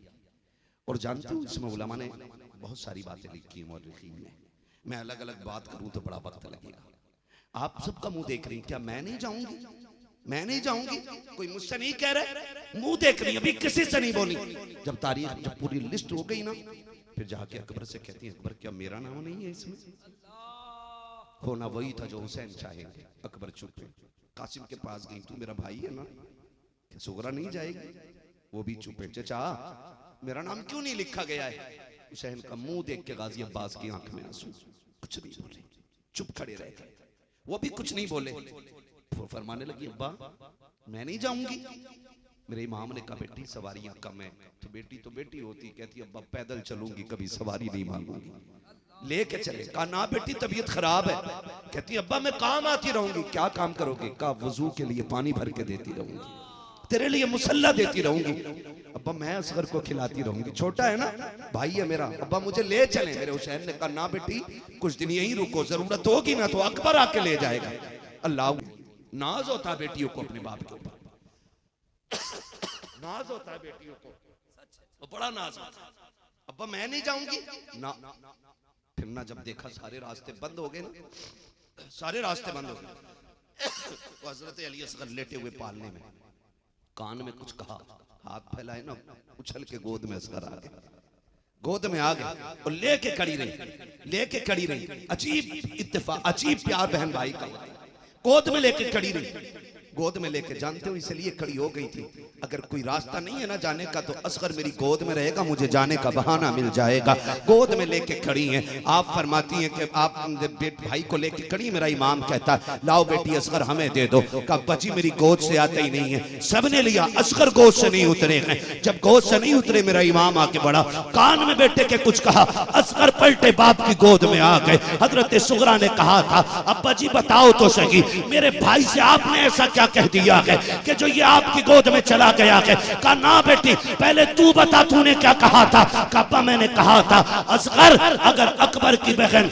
और जानते हो इसमें उलमा ने बहुत सारी बातें लिखी हैं मौलिकीन ने। मैं अलग अलग बात करूं तो बड़ा वक्त लगेगा। आप सबका मुंह देख रही, क्या मैं नहीं जाऊंगी, मैं नहीं जाऊंगी, कोई मुझसे नहीं कह रहे, मुंह देख रही, अभी किसी से नहीं बोली। जब तारीख, जब पूरी लिस्ट हो गई ना, फिर जाके अकबर से कहती है, अकबर क्या मेरा नाम नहीं है इसमें? होना वही था जो हुसैन चाहेंगे। अकबर चुप है। कासिम के पास गई, तू मेरा भाई है ना, क्या सुगरा नहीं जाएगी? वो भी चुप है। चाचा मेरा नाम क्यों नहीं लिखा गया है? हुसैन का मुंह देख के गाजी अब्बास की आंख में आंसू, कुछ नहीं बोले, चुप खड़े रह गए। वो भी कुछ नहीं बोले। फरमाने लगी, अब्बा मैं नहीं जाऊंगी। मेरे इमाम ने कहा, बेटी सवारियां कम है। तो बेटी होती, कहती अब्बा पैदल चलूंगी, कभी सवारी नहीं मांगूंगी, लेके चले। कहा ना बेटी तबीयत खराब है। कहती अब्बा मैं काम आती रहूंगी। क्या काम करोगे? कहा वजू के लिए पानी भर के देती रहूंगी, तेरे लिए मुसल्ला देती रहूंगी। अब्बा मैं असगर को खिलाती रहूंगी, छोटा है ना, भाई है मेरा। अब्बा मुझे ले चले। मेरे हुसैन ने कहा ना बेटी कुछ दिन यहीं रुको, जरूरत होगी ना तो अकबर आके ले जाएगा। अल्लाह, नाज होता है बेटियों को अपने बाप के ऊपर, नाज होता है बेटियों को, तो बड़ा नाज होता है। अब्बा मैं नहीं जाऊंगी ना। फिर ना जब देखा सारे रास्ते बंद हो गए ना, सारे रास्ते बंद हो गए, तो हजरत अली असगर लेटे हुए पालने में, कान में कुछ कहा, हाथ फैलाए ना, उछल के गोद में असगर आ गया। गोद में आ गए और लेके खड़ी रही। अजीब इत्तेफाक, अजीब प्यार बहन भाई का। गोद में लेके खड़ी रही। गोद में लेके, जानते हो इसलिए खड़ी हो गई थी, अगर कोई रास्ता नहीं है ना जाने का तो असगर मेरी गोद में रहेगा, मुझे जाने का बहाना मिल जाएगा। गोद में लेके खड़ी हैं। आप फरमाती हैं कि आप भाई को लेके खड़ी, मेरा इमाम कहता है लाओ बेटी असगर हमें दे दो। कहा बची मेरी गोद से आते ही नहीं है। सबने लिया, असगर गोद से नहीं उतरे हैं। जब गोद से नहीं उतरे मेरा इमाम आके बढ़ा, कान में बेटे के कुछ कहा, असगर पलटे बाप की गोद में आ गए। हजरत सुगरा ने कहा था अब्बा जी बताओ तो सही, मेरे भाई से आपने ऐसा क्या कह दिया है कि जो ये आपकी गोद में चला गया है? कहा ना बेटी पहले तू बता तूने क्या कहा था? कहा मैंने कहा था असगर अगर अकबर की बहन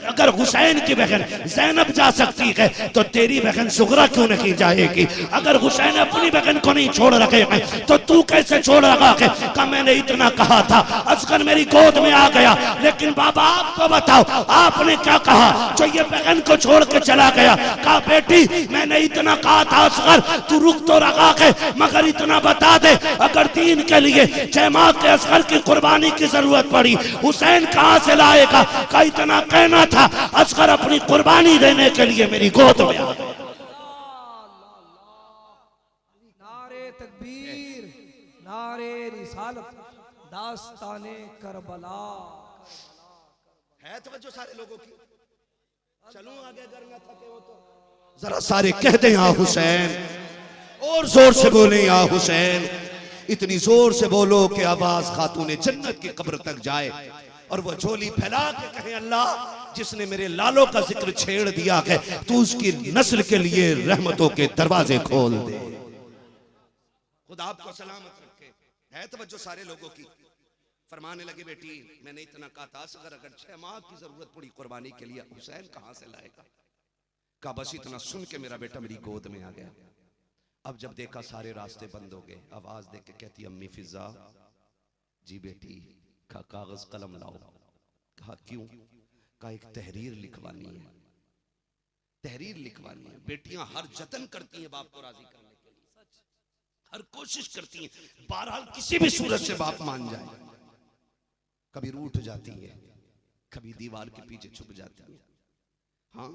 अगर हुसैन की बहन ज़ैनब जा सकती है तो तेरी बहन सुगरा क्यों नहीं जाएगी? अगर हुसैन अपनी बहन को नहीं छोड़ रखे हैं तो तू कैसे छोड़ रखा है? कहा मैंने इतना कहा था, असगर मेरी गोद में आ गया, लेकिन बाबा आपको बताओ आपने क्या कहा जो ये बहन को छोड़ के चला गया? कहा बेटी मैंने इतना कहा था असगर तू रुक तो रखा है, मगर इतना बता दे अगर दीन के लिए जमात के असगर की कुर्बानी की जरूरत पड़ी हुसैन कहां से लाएगा? का इतना कहना था, असगर अपनी कुर्बानी देने के लिए मेरी गोद में आ गया। नारे तकबीर, नारे रिसालत, दास्ताने करबला। है तवज्जो सारे लोगों की? चलूं आगे अगर न थके हो तो जरा सारे कह दें या हुसैन, और जोर से बोले या हुसैन। इतनी जोर से बोलो कि आवाज खातूने जन्नत की कब्र तक जाए और वो झोली फैला के कहे अल्लाह जिसने मेरे लालों का जिक्र छेड़ दिया है तू उसकी नस्ल के लिए रहमतों के दरवाजे खोल दे। खुदा आपको सलामत रखे। है तवज्जो सारे लोगों की? फरमाने लगे बेटी मैंने इतना कहा था अगर 6 माह की जरूरत पड़ी कुर्बानी के लिए हुसैन कहां से लाएगा? कहा बस इतना सुन के मेरा बेटा मेरी गोद में आ गया। अब जब देखा सारे रास्ते बंद हो गए, आवाज दे के कहती अम्मी फिजा जी बेटी। कहा कागज कलम लाओ। कहा क्यों? कहा एक तहरीर लिखवानी है, तहरीर लिखवानी है। बेटियां हर जतन करती हैं बाप को राजी करने के लिए, हर कोशिश करती हैं बहरहाल किसी भी सूरत से बाप मान जाए। कभी रूठ जाती है, कभी दीवार के पीछे छुप जाती है। हाँ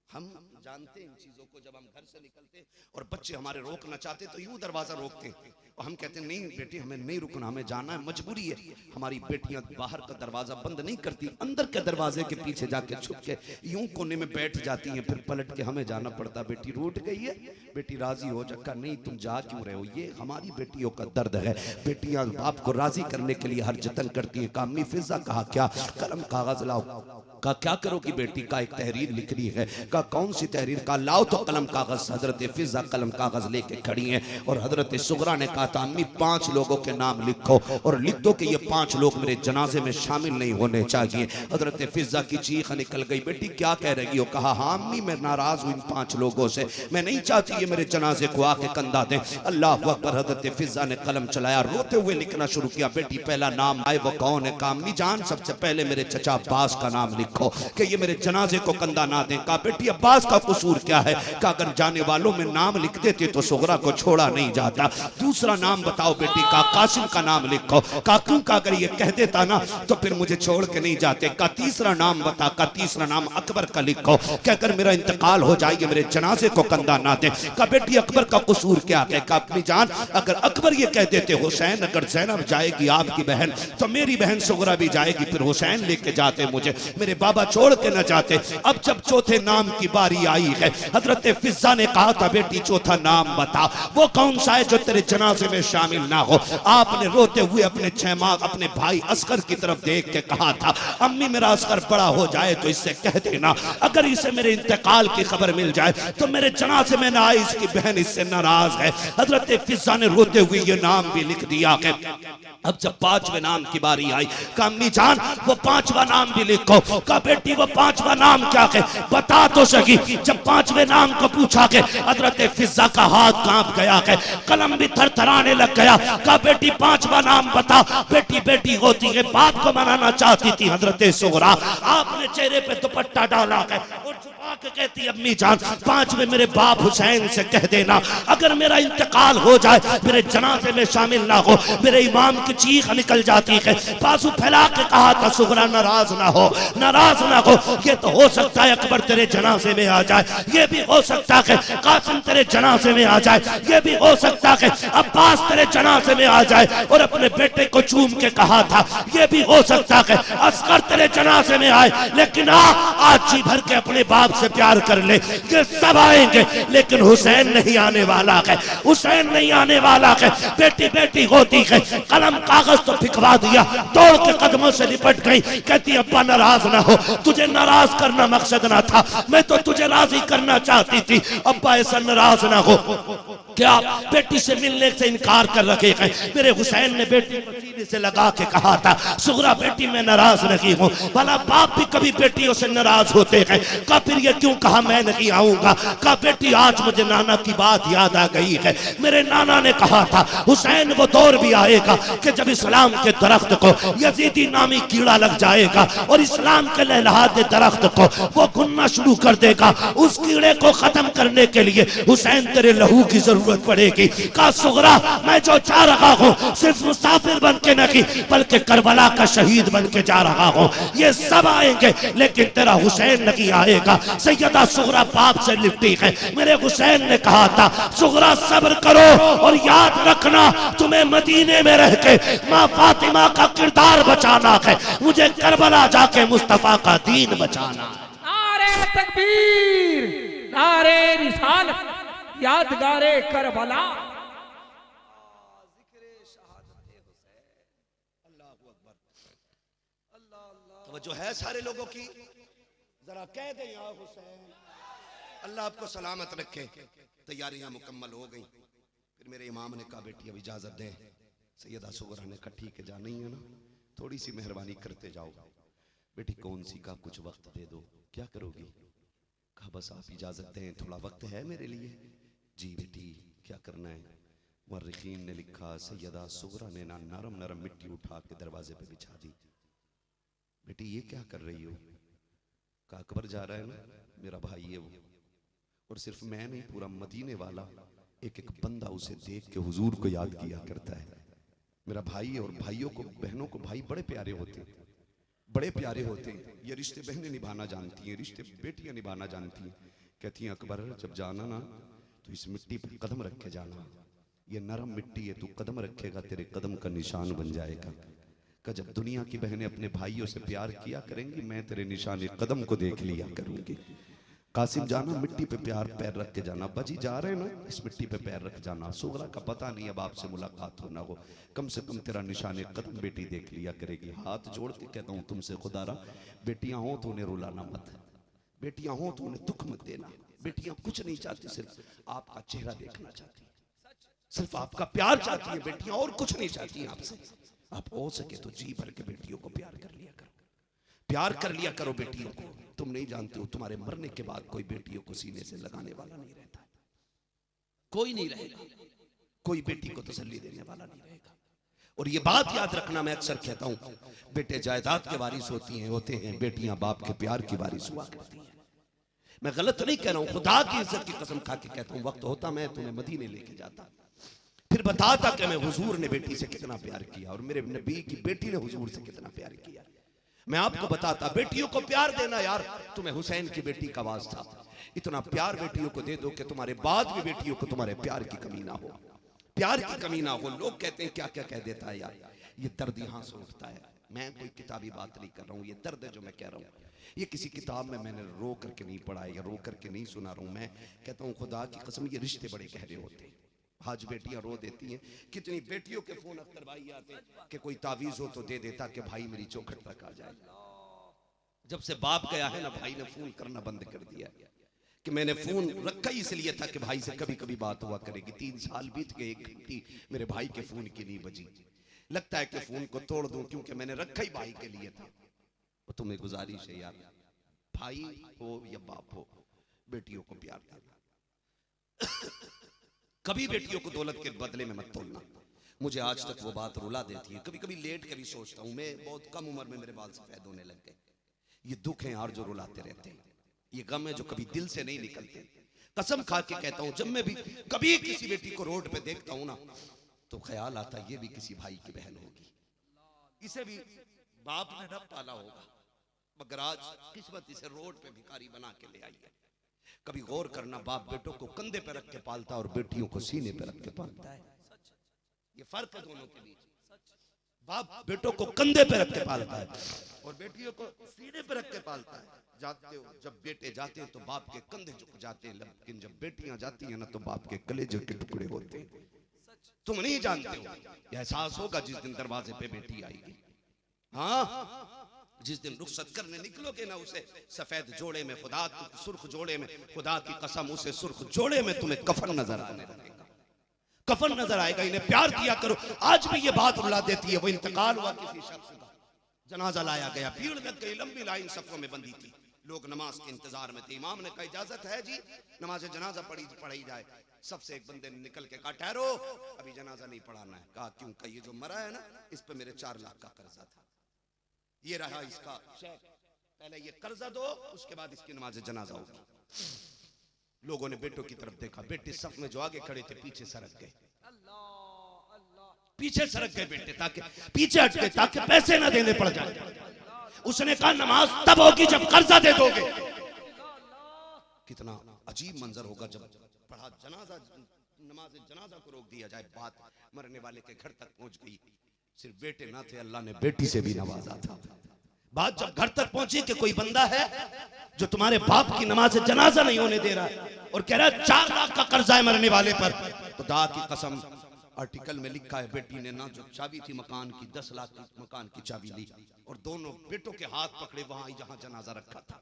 हम जानते हैं इन चीजों को। जब हम घर से निकलते और बच्चे हमारे रोकना चाहते तो यूं दरवाजा रोकते हैं और हम कहते हैं नहीं बेटी हमें नहीं रुकना, हमें जाना है, मजबूरी है। हमारी बेटियां बाहर का दरवाजा बंद नहीं करती, अंदर के दरवाजे के पीछे जाके छुप के यूं कोने में बैठ जाती हैं, फिर पलट के हमें जाना पड़ता। बेटी रूठ गई है, बेटी राजी हो जा। नहीं तुम जा क्यों रहे हो? ये हमारी बेटियों का दर्द है। बेटियां बाप को राजी करने के लिए हर जतन करती हैं। कामी फिजा कहा क्या? कलम कागज लाओ। का क्या करोगी बेटी? का एक तहरीर लिखनी है। का कौन सी तहरीर? का लाओ तो कलम कागज। हजरत फिजा कलम कागज लेके खड़ी हैं और हजरत सुगरा ने कहा था अम्मी 5 लोगों के नाम लिखो और लिख दो कि ये 5 लोग मेरे जनाजे में शामिल नहीं होने चाहिए। हजरत फिजा की चीख निकल गई, बेटी क्या कह रही हो? कहा हाँ अम्मी मैं नाराज हूं इन 5 लोगों से, मैं नहीं चाहती ये मेरे जनाजे को आके कंधा दें। अल्लाह अकबर। हजरत फिजा ने कलम चलाया, रोते हुए लिखना शुरू किया। बेटी पहला नाम आए वो कौन है? कहा अम्मी जान सबसे पहले मेरे चचा अब्बास का नाम लिखो कि ये मेरे जनाजे को कंधा ना दें। कहा बेटी अब्बास का कसूर क्या है? कहा अगर जाने वालों में नाम लिख देते तो सुगरा को छोड़ा नहीं जाता। दूसरा नाम बताओ बेटी। का कासिम का नाम लिखो। का क्यों? का अगर ये कह देता ना तो फिर मुझे छोड़ के नहीं जाते। का तीसरा नाम बता। का तीसरा नाम अकबर का लिखो कि अगर मेरा इंतकाल हो जाए मेरे जनाजे को कंधा ना दे। का बेटी अकबर का कसूर क्या है? का अपनी जान अगर अकबर ये कह देते हुसैन अगर ज़ैनब जाएगी आपकी बहन तो मेरी बहन सुगरा भी जाएगी, फिर हुसैन लेके जाते मुझे, मेरे बाबा छोड़ के न जाते। अब जब चौथे नाम की बारी आई है हजरत फिजा ने कहा था बेटी चौथा नाम बता, वो कौन सा है जो तेरे जनाजे में शामिल ना हो? आपने रोते हुए अपने 6 माह अपने भाई असगर की तरफ देख के कहा था अम्मी मेरा असगर बड़ा हो जाए तो इससे कह देना अगर इसे मेरे इंतकाल की खबर मिल जाए तो मेरे जनाजे में ना आए, इसकी बहन इससे नाराज है। हजरत फिजा ने रोते हुए ये नाम भी लिख दिया है। अब जब 5वें नाम की बारी आई का अम्मी जान वो 5वां नाम भी लिखो। का बेटी वो 5वां नाम क्या है? बता तो सकी। जब 5वें नाम को पूछा के हजरत फिजा का हाथ कांप गया है, कलम भी थरथराने लग गया। का बेटी 5वां नाम बता। बेटी बेटी होती है, बाप को मनाना चाहती थी हजरत सुगरा। आपने चेहरे पे दुपट्टा डाला है और छुपा आके कहती अम्मी जान 5 में मेरे बाप हुसैन से कह देना अगर मेरा इंतकाल हो जाए मेरे जनाजे में शामिल ना हो। मेरे इमाम की चीख निकल जाती है। बाजू फैला के कहा था सुगरा नाराज ना हो, नाराज ना हो। ये तो हो सकता है अकबर तेरे जनाजे में आ जाए, ये भी हो सकता है कासिम तेरे जनाजे में आ जाए, ये भी हो सकता है अब्बास तेरे जनाजे में आ जाए। और अपने बेटे को चूम के कहा था ये भी हो सकता है असगर तेरे जनाजे में आए, लेकिन आज जी भर के अपने बाप से प्यार कर ले। ये सब आएंगे लेकिन हुसैन नहीं आने वाला है, हुसैन नहीं आने वाला है। बेटी बेटी होती है, कलम कागज तो फिकवा दिया, दौड़ के कदमों से लिपट गई। कहती अब्बा नाराज ना हो, तुझे नाराज करना मकसद ना था, मैं तो तुझे राजी करना चाहती थी। अब्बा ऐसा नाराज ना हो, क्या बेटी से मिलने से इनकार कर रखे हैं। मेरे हुसैन ने बेटी को सीने से लगा के कहा था सुगरा बेटी मैं नाराज नहीं हूँ। भला बाप भी कभी बेटियों से नाराज होते हैं। का फिर ये क्यों कहा मैं नहीं आऊंगा। का बेटी आज मुझे नाना की बात याद आ गई है। मेरे नाना ने कहा था हुसैन वो दौर भी आएगा कि जब इस्लाम के दरख्त को यजीदी नामी कीड़ा लग जाएगा और इस्लाम के लहलहाते दरख्त को वो गुनना शुरू कर देगा। उस कीड़े को खत्म करने के लिए हुसैन तेरे लहू की जरूरत पड़ेगी। का सुगरा मैं जो जा रहा हूँ सिर्फ मुसाफिर बन के नहीं बल्कि करबला का शहीद बन के जा रहा हूँ। ये सब आएंगे लेकिन तेरा हुसैन नहीं आएगा। सैयदा सुगरा बाप से लिपटी है। मेरे हुसैन ने कहा था सुगरा सब्र करो और याद रखना तुम्हें मदीने में रह के माँ फातिमा का किरदार बचाना है, मुझे करबला जाके मुस्तफा का दीन बचाना है। नारे तकबीर, नारे रिसालत, यादगारे करबला। तो जो है सारे लोगों की जरा कह दे या हुसैन। अल्लाह आपको सलामत रखे। तैयारियां मुकम्मल हो गई। फिर मेरे इमाम ने कहा बेटी अब इजाजत दे। सैयदा सुगरा ने कहा ठीक है जाना ही है ना, थोड़ी सी मेहरबानी करते जाओ। बेटी कौन सी का कुछ वक्त दे दो, क्या करोगी। कहा बस आप इजाजत दें, थोड़ा वक्त है मेरे लिए। जी बेटी क्या करना है। मुर्रिखीन ने लिखा सैयदा सुगरा ने ना नरम नरम मिट्टी उठा के दरवाजे पे बिछा दी। बेटी ये क्या कर रही हो। कहा अकबर जा रहा है ना, मेरा भाई है वो, और सिर्फ मैं नहीं पूरा मदीने वाला एक एक बंदा उसे देख के हुजूर को याद किया करता है। मेरा भाई है और भाइयों को बहनों को भाई बड़े प्यारे होते हैं, बड़े प्यारे होते हैं। ये रिश्ते बहनें निभाना जानती हैं, रिश्ते बेटियां निभाना जानती हैं। कहती हैं अकबर जब जाना ना तो इस मिट्टी पर कदम रख के जाना, ये नरम मिट्टी है, तू कदम रखेगा तेरे कदम का निशान बन जाएगा। कि जब दुनिया की बहनें अपने भाइयों से प्यार किया करेंगी मैं तेरे निशान कदम को देख लिया करूंगी। कासिम जाना मिट्टी पे प्यार पैर रख के जाना। अब्बा जी जा रहे हैं ना, इस मिट्टी पे पैर रख जाना। सुगरा का पता नहीं अब आपसे मुलाकात हो ना हो, कम से कम तेरा निशान कदम बेटी देख लिया करेगी। हाथ जोड़ के कहता हूँ तुमसे खुदारा, बेटियां हो तो उन्हें रुलाना मत, बेटियां हो तो उन्हें दुख मत देना। बेटियां कुछ नहीं चाहती, सिर्फ आपका चेहरा देखना चाहती है, सिर्फ आपका प्यार चाहती है बेटियां, और कुछ नहीं चाहती आपसे। आप हो सके तो जी भर के बेटियों को प्यार कर लिया करो, प्यार कर लिया करो बेटियों को। तुम नहीं जानते हो तुम्हारे मरने के बाद कोई बेटियों को सीने से लगाने वाला नहीं रहता, कोई नहीं रहेगा, कोई बेटी को तसल्ली देने वाला नहीं रहेगा। और ये बात याद रखना, मैं अक्सर कहता हूं बेटे जायदाद के वारिस होते हैं, बेटियां बाप के प्यार की वारिस हुआ करती हैं। मैं गलत नहीं कह रहा हूं, खुदा की इज्जत की कसम खा के कहता हूं, वक्त होता मैं तुम्हें मदीने लेके जाता, फिर बताता कि मैं हुजूर ने बेटी से कितना प्यार किया और मेरे नबी की बेटी ने हुजूर से कितना प्यार किया। मैं आपको बताता बेटियों को प्यार देना यार, तुम्हें हुसैन की बेटी का वास्ता, इतना प्यार बेटियों को दे दो कि तुम्हारे बाद भी बेटियों को तुम्हारे प्यार की कमी ना हो, प्यार की कमी ना हो। लोग कहते हैं क्या क्या कह देता है यार, ये दर्द यहां से उठता है। मैं कोई किताबी बात नहीं कर रहा हूं, ये दर्द है जो मैं कह रहा हूं, ये किसी किताब में मैंने रो करके नहीं पढ़ा है या रो करके नहीं सुना रहा हूं। मैं कहता हूं खुदा की कसम ये रिश्ते बड़े गहरे होते हैं। आज बेटियां रो देती हैं, कितनी बेटियों के फोन अख्तर भाई आते कि कोई तावीज हो तो दे देता कि भाई मेरी चौखट तक आ जाए। जब से बाप गया है ना, भाई ने फोन करना बंद कर दिया कि मैंने फोन रखा ही इसलिए था कि भाई से कभी कभी बात हुआ करेगी। 3 साल बीत गए, एक घंटी मेरे भाई के फोन की नहीं बजी। लगता है कि फोन को तोड़ दूं क्योंकि मैंने रखा ही भाई के लिए था। और तुम्हें गुजारिश है यार, भाई हो या बाप हो, बेटियों को प्यार देना। कभी बेटियों को दौलत के बदले में मत तोड़ना। मुझे आज तक वो बात रुला देती है, कभी कभी लेट के भी सोचता हूं। मैं बहुत कम उम्र में मेरे बाल सफेद होने लग गए। ये दुख है यार जो रुलाते रहते हैं। ये गम है जो कभी दिल से नहीं निकलते। कसम खा के कहता हूं, जब मैं भी कभी किसी बेटी को रोड पे देखता हूं ना, तो ख्याल आता ये भी किसी भाई की बहन होगी, इसे भी बाप ने न पाला होगा, मगर आज किस्मत इसे रोड पे भिखारी बना के ले आई है। कभी गौर करना, बाप बेटों को कंधे पे रख के पालता और बेटियों को सीने पे रख के पालता है। ये फर्क है दोनों के बीच। बाप बेटों को कंधे पे रख के पालता है और बेटियों को सीने पे रख के पालता है। जाते हो, जब बेटे जाते हैं तो बाप के कंधे झुक जाते हैं, लेकिन जब बेटियां जाती हैं ना तो बाप के कलेजे के टुकड़े होते हैं। तुम नहीं जानते हो, यह एहसास होगा जिस दिन दरवाजे पे बेटी आएगी। हाँ, जिस दिन रुखसत करने निकलोगे ना, उसे सफेद जोड़े में खुदा, सुर्ख जोड़े में, खुदा की कसम उसे सुर्ख जोड़े में तुम्हें कफन नजर आने लगेगा, कफन नजर आएगा। इन्हें प्यार दिया करो। आज भी ये बात रुला देती है, वो इंतकाल हुआ किसी शख्स का, जनाजा लाया गया, भीड़ लग गई, लंबी लाइन सफों में बंधी थी, लोग नमाज के इंतजार में थे। इमाम ने कहा इजाजत है जी, नमाज जनाजा पढ़ी जाए। सबसे एक बंदे ने निकल के कहा ठहरो, अभी जनाजा नहीं पढ़ाना है। कहा क्यों? कहा ये जो मरा है ना, इस पे मेरे 4 लाख का कर्जा था, ये रहा इसका चेक, पहले ये कर्जा दो, उसके बाद इसकी नमाज जनाजा होगी। लोगों ने बेटों की तरफ देखा, बेटे सफ में जो आगे खड़े थे पीछे सरक गए, पीछे सरक गए बेटे, ताकि पीछे हट गए ताकि पैसे ना देने पड़ जाए। उसने कहा नमाज तब होगी जब कर्जा दे दोगे। कितना अजीब मंजर होगा जब पढ़ा जनाजा, नमाज जनाजा को रोक दिया जाए, बात मरने वाले के घर तक पहुंच गई। सिर्फ बेटे ना थे, अल्लाह ने बेटी से भी नवाजा था। बात जब घर तक पहुंची कि कोई बंदा है जो तुम्हारे बाप की नमाज जनाजा नहीं होने दे रहा है और कह रहा है 4 लाख का कर्जा है मरने वाले पर, तो खुदा की कसम आर्टिकल में लिखा है बेटी ने ना जो चाबी थी मकान की, 10 लाख की मकान की चाबी ली और दोनों बेटों के हाथ पकड़े वहां जहां जनाजा रखा था।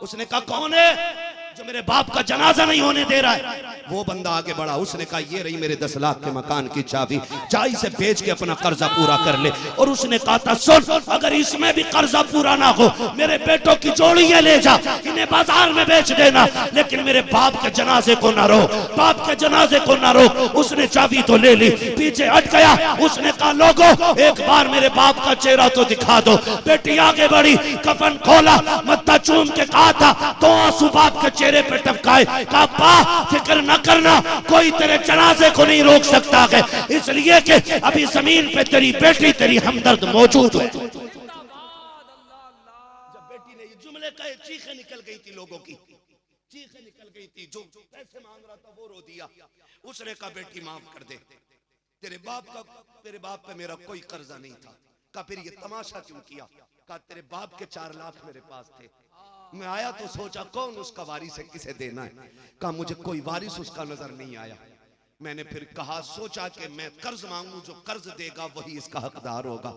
उसने कहा कौन है जो मेरे बाप का जनाजा नहीं होने दे रहा है? वो बंदा आगे बढ़ा, उसने कहा ये रही मेरे 10 लाख के मकान की चाबी, जा इसे बेच के अपना कर्जा पूरा कर ले। और उसने कहा था सुन, अगर इसमें भी कर्जा पूरा ना हो, मेरे बेटों की जोड़ियां ले जा, इन्हें बाजार में बेच देना, लेकिन मेरे बाप के जनाजे को ना रोक, बाप के जनाजे को ना रोक। उसने चाबी तो ले ली, पीछे हट गया। उसने कहा लोगों एक बार मेरे बाप का चेहरा तो दिखा दो। बेटी आगे बढ़ी, कफन खोला, मत्था चूम के कहा था तो आंसू बाप के चेहरे पे टपकाए, कहा बा फिक्र न करना, कोई तेरे जनाजे को नहीं रोक सकता है, इसलिए कि अभी जमीन पे तेरी बेटी तेरी हमदर्द मौजूद है। जब बेटी ने ये जुमले कहे, चीखें निकल गई थी, लोगों की चीखें निकल गई थी। जो पैसे मांग रहा था वो रो दिया। उसने कहा बेटी माफ कर दे, तेरे बाप पे मेरा कोई कर्जा नहीं था। कहा फिर ये तमाशा क्यों किया? कहा तेरे बाप के 4 लाख मेरे पास थे, मैं आया तो सोचा कौन उसका वारिस है, किसे देना है। कहा मुझे कोई वारिस उसका नजर नहीं आया। मैंने फिर कहा सोचा कि मैं कर्ज मांगू, जो कर्ज देगा वही इसका हकदार होगा।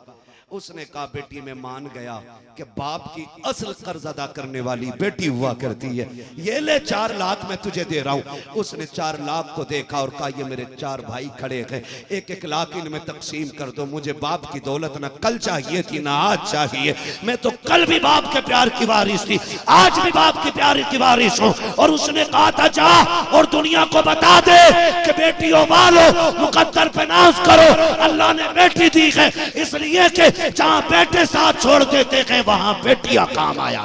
उसने कहा बेटी मैं मान गया कि बाप की असल कर्ज अदा करने वाली बेटी हुआ करती है, ये ले 4 लाख मैं तुझे दे रहा हूं। उसने 4 लाख को देखा और कहा ये मेरे 4 भाई खड़े हैं, 1-1 लाख इनमें तकसीम कर दो, मुझे बाप की दौलत ना कल चाहिए थी ना आज चाहिए, मैं तो कल भी बाप के प्यार की वारिस थी, आज भी बाप के प्यार की वारिस हूं। और उसने कहा था जा और दुनिया को बता दे कि बेटियों वालों मुकद्दर पे नाज करो, अल्लाह ने बेटी दी है, इसलिए कि जहां बेटे साथ छोड़ देते हैं वहां बेटियां काम आया।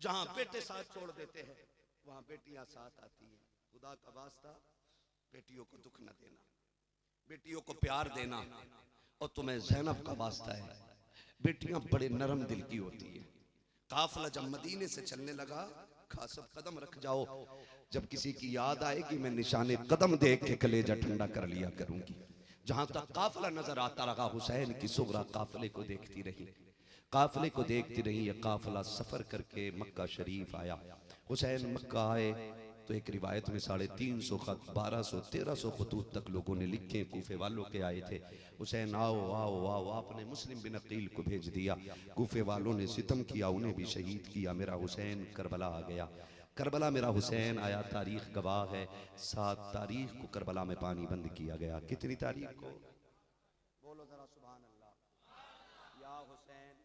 जहां बेटे साथ छोड़ देते हैं वहां बेटियां साथ आती है। खुदा का वास्ता बेटियों को दुख न देना, बेटियों को प्यार देना। और तुम्हें ज़ैनब का वास्ता है, बेटियां बड़े नरम दिल की होती है। काफिला जब मदीने से चलने लगा, खासब कदम रख जाओ, जब किसी की याद आएगी मैं निशाने कदम देख के कलेजा ठंडा कर लिया करूंगी। जहां तक काफिला नजर आता रहा, हुसैन की सुगरा काफिले को देखती रही, काफिले को देखती रही। यह काफिला सफर करके मक्का शरीफ आया। हुसैन मक्का आए तो एक रिवायत में 350 खत, 1200-1300 खतूत तक लोगों ने लिखे, कूफे वालों के आए थे। हुसैन आओ आओ आओ, आपने मुस्लिम बिन अकील को भेज दिया। कूफे वालों ने सितम किया, उन्हें भी शहीद किया। मेरा हुसैन करबला आ गया, करबला मेरा हुसैन आया। तारीख गवाह है, 7 तारीख को करबला में पानी बंद किया गया। कितनी तारीख को? बोलो जरा सुभान अल्लाह। या हुसैन,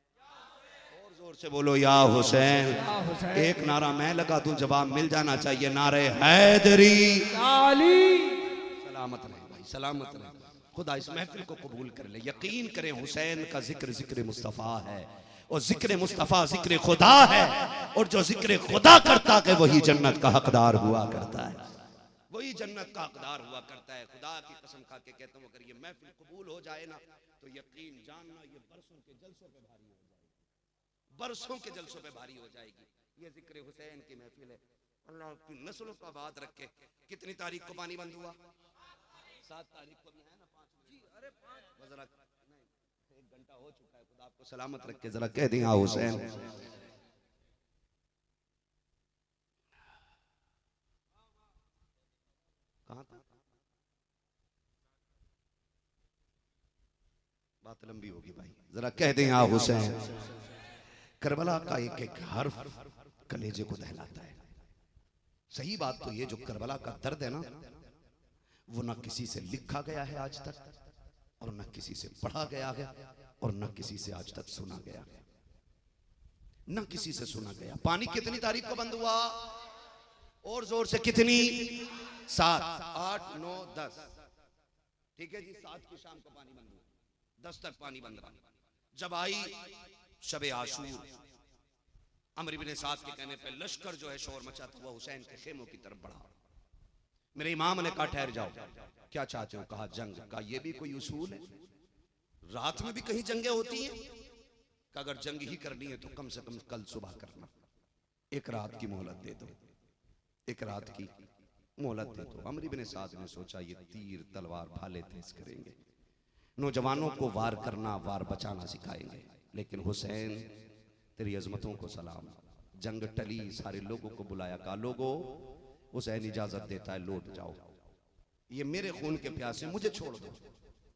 और जोर से बोलो या हुसैन। एक नारा मैं लगा दूं, जवाब मिल जाना चाहिए, नारे हैदरी। सलामत रहे भाई, सलामत रहे। खुदा इस महफिल को कबूल कर ले। यकीन करें हुसैन का जिक्र जिक्र मुस्तफ़ा है और जिक्र मुस्तफ़ा जिक्र खुदा है, और जो जिक्र खुदा करता है वही जन्नत का हकदार हुआ करता है, वही जन्नत का हकदार हुआ करता है। खुदा की कसम खा के कहता हूँ, अगर ये महफिल कबूल हो जाए ना तो यकीन जानना ये बरसों के जलसों पे भारी हो जाएगी, बरसों के जलसों पे भारी हो जाएगी। ये जिक्र हुसैन की महफिल है। अल्लाह की नस्लों का बात रखे। कितनी तारीख को पानी बंद हुआ? 7 तारीख को भी है ना, 5 जी, अरे 5 जरा नहीं, 1 घंटा हो चुका है। खुदा आपको सलामत रखे। जरा कह दें हाँ हुसैन। कहाँ था? बात लंबी होगी भाई, जरा कह दें हाँ हुसैन। करबला का एक एक हर्फ कलेजे को दहलाता है। सही बात तो ये, जो करबला का दर्द है ना, वो ना किसी से लिखा गया है आज तक, और न किसी से पढ़ा गया है, और न किसी से आज तक सुना गया, न किसी से सुना गया। पानी कितनी तारीख को बंद हुआ? और जोर से कितनी? 7, 8, 9, 10। ठीक है जी, 7 की शाम को पानी बंद हुआ, 10 तक पानी बंद रहा। जब आई शब आशूर, अमर इब्ने साद के कहने पे लश्कर जो है शोर मचाता हुआ हुसैन के खेमों की तरफ बढ़ा। मेरे इमाम ने कहा ठहर जाओ, क्या चाहते हो? कहा जंग। कहा यह भी कोई उसूल है? रात में भी कहीं जंगें होती हैं? कहा अगर जंग ही करनी है तो कम से कम कल सुबह करना, 1 रात की मोहलत दे दो, 1 रात की मोहलत दे दो। अमर इब्ने साद ने सोचा ये तीर तलवार भाले तेज करेंगे, नौजवानों को वार करना वार बचाना सिखाएंगे। लेकिन हुसैन तेरी अजमतों को सलाम। जंग टली, सारे लोगों को बुलाया, कहा लोगों हुसैन इजाजत देता है, लौट जाओ, ये मेरे खून के प्यासे, मुझे छोड़ दो।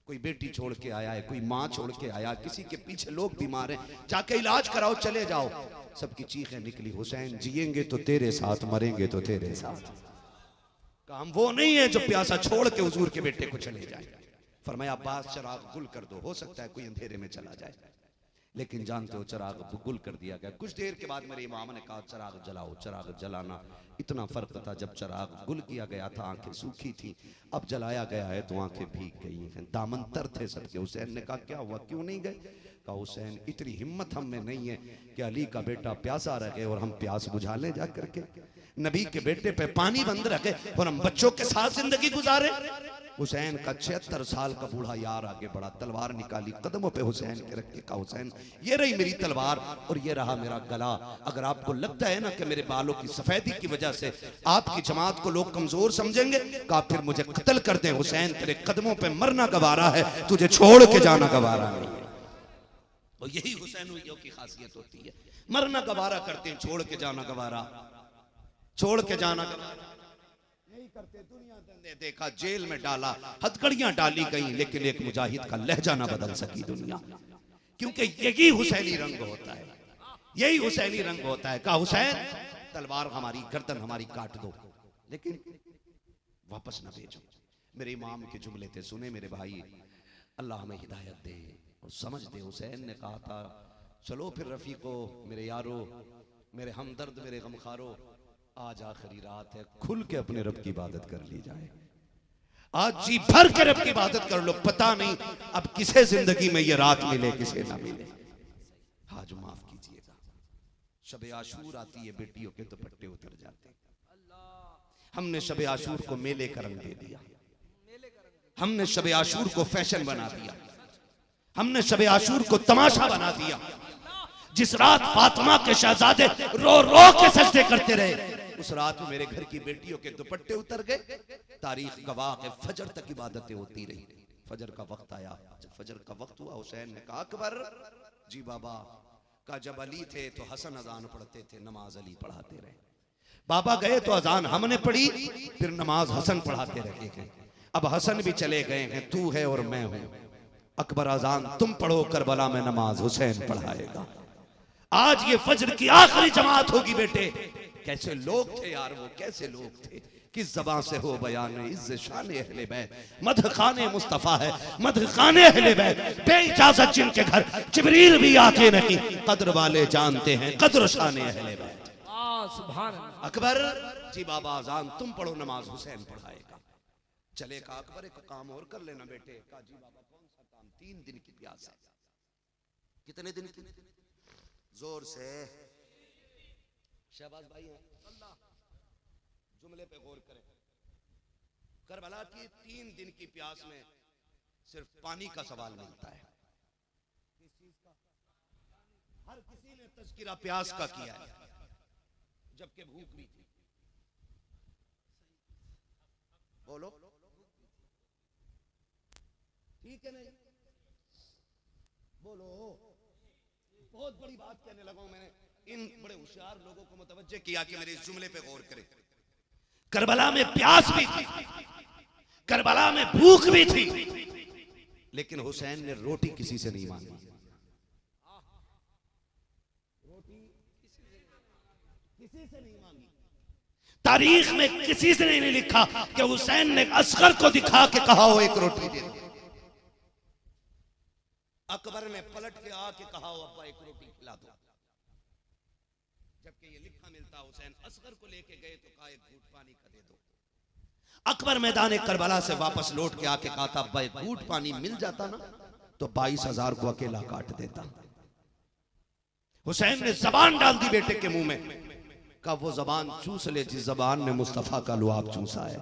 कोई बेटी छोड़ के आया है, कोई माँ छोड़ के आया, किसी के पीछे लोग बीमार हैं, जाके इलाज कराओ, चले जाओ। सबकी चीखें निकली, हुसैन जिएंगे तो तेरे साथ, मरेंगे तो तेरे साथ। काम वो नहीं है जो प्यासा छोड़ के हुजूर के बेटे को चले जाए। फरमाया अब्बास चिराग गुल कर दो, हो सकता है कोई अंधेरे में चला जाए। लेकिन जानते हो चराग गुल कर दिया गया। कुछ देर के बाद मेरे इमाम ने कहा चराग जलाओ। चराग जलाना इतना फर्क था, जब चराग गुल किया गया था आंखें सूखी थी, अब जलाया गया है तो आंखें भीग गई हैं, दामन तर थे सबके। हुसैन ने कहा क्या हुआ, क्यों नहीं गए? कहा हुसैन इतनी हिम्मत हम में नहीं है कि अली का बेटा प्यासा रखे और हम प्यास बुझा ले जा करके, नबी के बेटे पे पानी बंद रखे और हम बच्चों के साथ जिंदगी गुजारे। हुसैन का 76 साल का बूढ़ा यार आगे बढ़ा, तलवार निकाली, कदमों पे हुसैन के रख के कहा हुसैन ये रही मेरी तलवार और ये रहा मेरा गला। अगर आपको लगता है ना कि मेरे बालों की सफेदी की वजह से आपकी जमात को लोग कमजोर समझेंगे, कहा फिर मुझे कत्ल कर दे। हुसैन तेरे कदमों पे मरना गवारा है, तुझे छोड़ के जाना गवारा नहीं है। और यही हुसैनियों की खासियत होती है, मरना गवारा करते हैं, छोड़ के जाना गवारा, छोड़ के जाना गवारा यही करते। दुनिया ने देखा, जेल में डाला, हथकड़ियां डाली गई, लेकिन एक मुजाहिद का लहजा ना बदल सकी दुनिया, क्योंकि यही हुसैनी रंग होता है, यही हुसैनी रंग होता है। कहा हुसैन तलवार हमारी, गर्दन हमारी काट दो, लेकिन वापस ना भेजो। मेरे इमाम के जुमले थे, सुने मेरे भाई, अल्लाह हमें हिदायत दे और समझ दे। हुसैन ने कहा था चलो फिर रफीको, मेरे यारो, मेरे हमदर्द, मेरे गमखारो, आज आखिरी रात है, खुल के अपने रब की इबादत कर ली जाए। आज जी भर के रब की इबादत कर लो, पता नहीं अब किसे जिंदगी में ये रात मिले किसे ना मिले। आज माफ कीजिएगा, शब आशूर आती है, बेटियों के दुपट्टे उतर जाते। हमने शब आशूर को मेले का रंग दे दिया, हमने शब आशूर को फैशन बना दिया, हमने शब आशूर को तमाशा बना दिया। जिस रात फातिमा के शहजादे रो रो के सजदे करते रहे, उस रात में मेरे घर की बेटियों के दुपट्टे उतर गए। तारीख गवाह है, फजर तक इबादतें होती रही। फजर का वक्त आया, जब फजर का वक्त हुआ, हुसैन ने कहा अकबर जी बाबा का, जब अली थे तो हसन अजान पढ़ते थे, नमाज अली पढ़ाते रहे। बाबा गए तो अजान हमने पढ़ी, फिर नमाज हसन पढ़ाते रहे हैं। अब हसन भी चले गए हैं, तू है और मैं हूं। अकबर अजान तुम पढ़ो, करबला में नमाज हुसैन पढ़ाएगा। आज ये फजर की आखिरी जमात होगी बेटे। कैसे लोग थे यार वो, कैसे लोग थे, किस ज़बान से हो बयान इज़्ज़त शान अहले बैत। मदह खाने मुस्तफ़ा है, मदह खाने अहले बैत, बेइजाजत जिनके घर जिब्रील भी आते नहीं, कद्र वाले जानते हैं कद्र शान अहले बैत। सुभान अल्लाह। अकबर जी बाबा अजान तुम पढ़ो, नमाज हुसैन पढ़ाएगा। चले कहा अकबर एक काम और कर लेना बेटे। कहा जी बाबा कौन सा काम? 3 दिन की प्यास है। कितने दिन की? जोर से शहबाज भाई हैं, जुमले पे गौर करें। करबला की 3 दिन की प्यास में सिर्फ पानी का सवाल मिलता है। किस चीज का? हर किसी ने तज़किरा प्यास का किया है, जबकि भूख भी थी। बोलो ठीक है नहीं? बोलो। बहुत बड़ी बात कहने लगा हूं मैंने। इन बड़े होशियार लोगों को मुतवज्जे किया कि मेरे इस जुमले पे गौर करें। करबला में प्यास भी थी, करबला में भूख भी थी, लेकिन हुसैन ने रोटी किसी से नहीं मांगी। रोटी किसी से नहीं मांगी। तारीख में किसी से नहीं लिखा कि हुसैन ने असगर को दिखा के कहा हो एक रोटी दे दो। अकबर ने पलट के आके कहा हो अब्बा एक रोटी खिला दो। जबकि ये लिखा मिलता हुसैन असगर को लेके गए तो कहा एक घूंट पानी का दे दो। अकबर मैदान करबला से वापस लौट के आके कहा था अब्बा एक घूंट पानी मिल जाता ना तो 22,000 को अकेला काट देता। हुसैन ने जबान डाल दी बेटे के मुंह में। का वो जबान चूस ले जिस जबान ने मुस्तफा का लुआब चूसा है।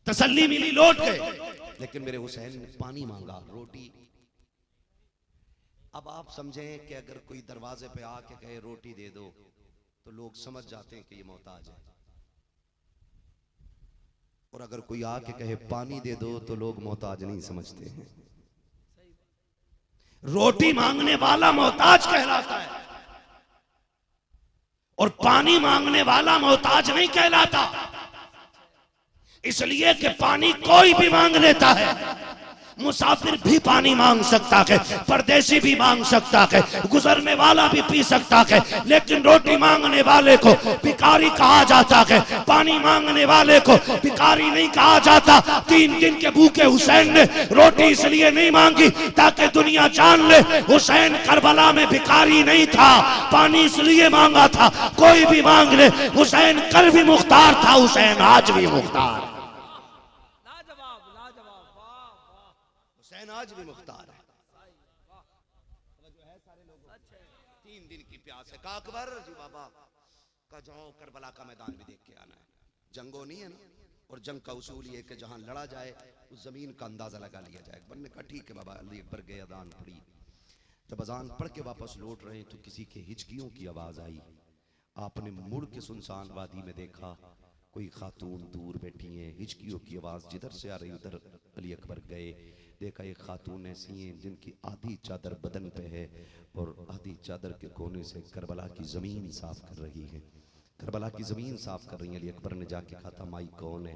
तसल्ली मिली, लौट गए। लेकिन मेरे हुसैन ने पानी मांगा, रोटी। अब आप समझें कि अगर कोई दरवाजे पे आके कहे रोटी दे दो तो लोग समझ जाते हैं कि ये मोहताज है, और अगर कोई आके कहे पानी दे दो तो लोग मोहताज नहीं समझते हैं। रोटी मांगने वाला मोहताज कहलाता है और पानी मांगने वाला मोहताज नहीं कहलाता। इसलिए कि पानी कोई भी मांग लेता है। मुसाफिर भी पानी मांग सकता है, परदेसी भी मांग सकता है, गुजरने वाला भी पी सकता है, लेकिन रोटी मांगने वाले को भिखारी कहा जाता है। पानी मांगने वाले को भिखारी नहीं कहा जाता। 3 दिन के भूखे हुसैन ने रोटी इसलिए नहीं मांगी ताकि दुनिया जान ले हुसैन करबला में भिखारी नहीं था। पानी इसलिए मांगा था, कोई भी मांग ले, हुसैन कल भी मुख्तार था, हुसैन आज भी मुख्तार। आज भी मुख्तार है। जो है सारे लोगों 3 दिन की प्यास है। का अकबर जी बाबा का जाओ करबला का मैदान भी देख के आना है। जंगो नहीं है ना, और जंग का उसूल ये कि जहां लड़ा जाए उस जमीन का अंदाजा लगा लिया जाए। अकबर ने कहा ठीक है बाबा। अली अकबर गए, अजान पड़ी। जब अजान पढ़ के वापस लौट रहे तो किसी के हिचकियों की आवाज आई। आपने मुड़ के सुनसान वादी में देखा कोई खातून दूर बैठी है, हिचकियों की आवाज जिधर से आ रही उधर अली अकबर गए। देखा एक खातून ऐसी हैं जिनकी आधी चादर बदन पे है और आधी चादर के कोने से करबला की ज़मीन साफ कर रही है। करबला की ज़मीन साफ कर रही है। अली अकबर ने जाके कहा था माई कौन है,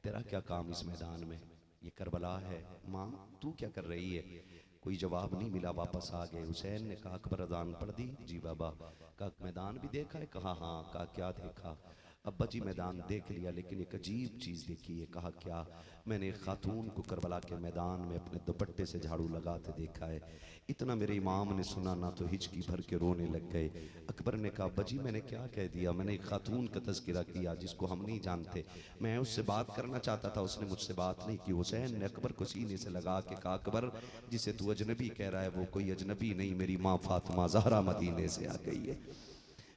तेरा क्या काम इस मैदान में? ये करबला है। माँ तू क्या कर रही है? कोई जवाब नहीं मिला, वापस आ गए। हुसैन ने कहा अकबर अजान पढ़ दी? जी बाबा। कहा मैदान भी देखा है? कहा हाँ। कहा क्या देखा? अब्बा जी मैदान देख लिया, लेकिन एक अजीब चीज़ देखी है। कहा क्या? मैंने एक खातून को करबला के मैदान में अपने दुपट्टे से झाड़ू लगाते देखा है। इतना मेरे इमाम ने सुना ना तो हिचकी भर के रोने लग गए। अकबर ने कहा अब्बा जी मैंने क्या कह दिया? मैंने एक खातून का तज़किरा किया जिसको हम नहीं जानते। मैं उससे बात करना चाहता था, उसने मुझसे बात नहीं की। हुसैन ने अकबर को सीने से लगा के कहा अकबर जिसे तू अजनबी कह रहा है वो कोई अजनबी नहीं, मेरी माँ फातिमा ज़हरा मदीने से आ गई है।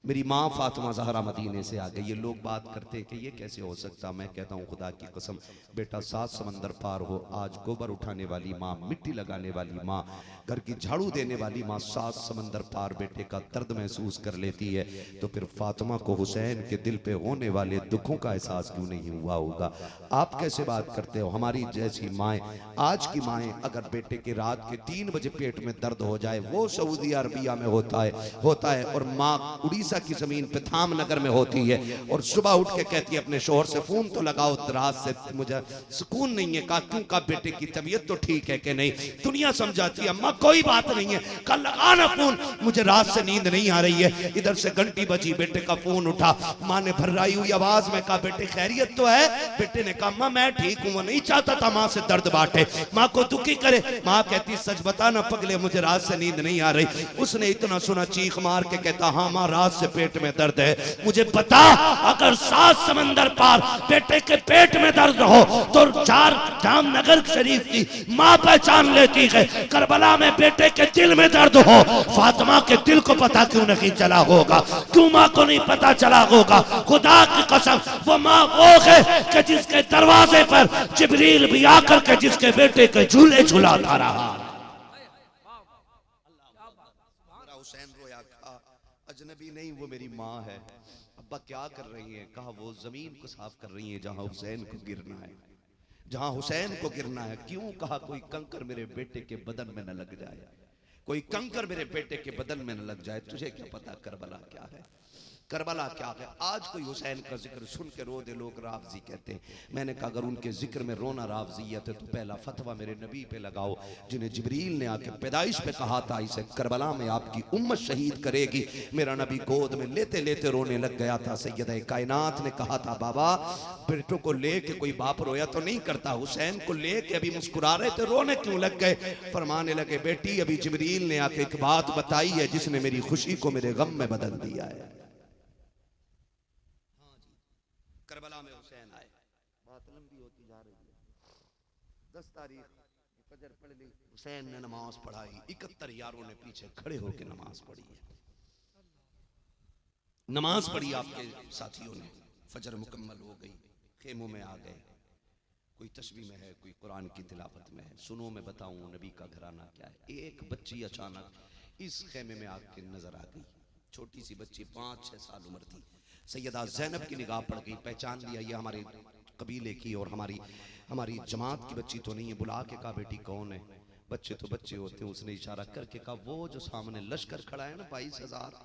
मेरी माँ फातिमा ज़हरा मदीने से आ गई। ये लोग बात करते हैं कि ये कैसे हो सकता। मैं कहता हूँ खुदा की कसम बेटा 7 समंदर पार हो, आज गोबर उठाने वाली माँ, मिट्टी लगाने वाली माँ, घर की झाड़ू देने वाली माँ 7 समंदर पार बेटे का दर्द महसूस कर लेती है, तो फिर फातिमा को हुसैन के दिल पे होने वाले दुखों का एहसास क्यों नहीं हुआ होगा? आप कैसे बात करते हो? हमारी जैसी माएँ, आज की माएँ अगर बेटे के रात के 3 बजे पेट में दर्द हो जाए, वो सऊदी अरबिया में होता है और माँ उड़ीसा की जमीन पे थाम नगर में होती है और सुबह उठ के कहती है अपने शोहर से फोन तो लगाओ, रात से मुझे सुकून नहीं है। कहा क्यों? का बेटे की तबीयत तो ठीक है कि नहीं? दुनिया समझाती है अम्मा कोई बात नहीं है, कल लगाना फोन, मुझे रात से नींद नहीं आ रही है। इधर से घंटी बजी, बेटे का फोन उठा, माँ ने भर्राई हुई आवाज में कहा बेटे खैरियत तो है? बेटे ने कहा माँ मैं ठीक हूँ। वो नहीं चाहता था माँ से दर्द बांटे, माँ को दुखी करे। माँ कहती सच बता ना पगले, मुझे रात से नींद नहीं आ रही। उसने इतना सुना, चीख मार के कहता हाँ माँ रात से पेट में दर्द है, मुझे बता अगर 7 समंदर पार बेटे के पेट में दर्द हो तो 4 जामनगर शरीफ की माँ पहचान लेती है। करबला में बेटे के दिल में दर्द हो, फातिमा के दिल को पता क्यों नहीं चला होगा, क्यों माँ को नहीं पता चला होगा। खुदा की कसम वो माँ वो है कि जिसके दरवाजे पर जिब्रील भी आकर के जिसके बेटे के झूले झुलाता रहा। हुसैन रोया, कहा अजनबी नहीं वो मेरी माँ है। अब्बा क्या कर रही हैं? कहा वो जमीन को साफ कर रही हैं जहां हुसैन को गिरना है, जहां हुसैन को गिरना है। क्यों? कहा कोई कंकर मेरे बेटे के बदन में न लग जाए, कोई कंकर मेरे बेटे के बदन में न लग जाए। तुझे क्या पता करबला क्या है, करबला क्या है। आज कोई हुसैन का जिक्र सुन के रो दे, लोग रावजी कहते हैं। मैंने कहा अगर उनके जिक्र में रोना रावजियत है तो पहला फतवा मेरे नबी पे लगाओ, जिन्हें जिब्रील ने आके पैदाइश पे कहा था इसे करबला में आपकी उम्मत शहीद करेगी। मेरा नबी गोद में लेते लेते रोने लग गया था। सैयदा कायनात ने कहा था बाबा बेटों को लेके कोई बाप रोया तो नहीं करता, हुसैन को लेके अभी मुस्कुरा रहे थे, रोने क्यों लग गए? फरमाने लगे बेटी अभी जिब्रील ने आके एक बात बताई है जिसने मेरी खुशी को मेरे गम में बदल दिया है। करबला में हुसैन आए, बात लंबी होती जा रही है। 10 तारीख फजर पढ़ ली, हुसैन ने नमाज पढ़ाई, 71 यारों ने पीछे खड़े होकर नमाज पढ़ी है। नमाज पढ़ी आपके साथियों ने, फजर मुकम्मल हो गई, खेमों में आ गए। कोई तस्बीह में है, कोई कुरान की तिलावत में है। सुनो मैं बताऊं नबी का घराना क्या है। एक बच्ची अचानक इस खेमे में आके नजर आ गई, छोटी सी बच्ची 5-6 साल उम्र थी। सैयदा ज़ैनब की निगाह पड़ गई, पहचान लिया ये हमारे कबीले की और हमारी जमात की बच्ची तो नहीं है। बुला के कहा बेटी कौन है? बच्चे तो बच्चे होते हैं। उसने इशारा करके कहा वो जो सामने लश्कर खड़ा है ना 22,000,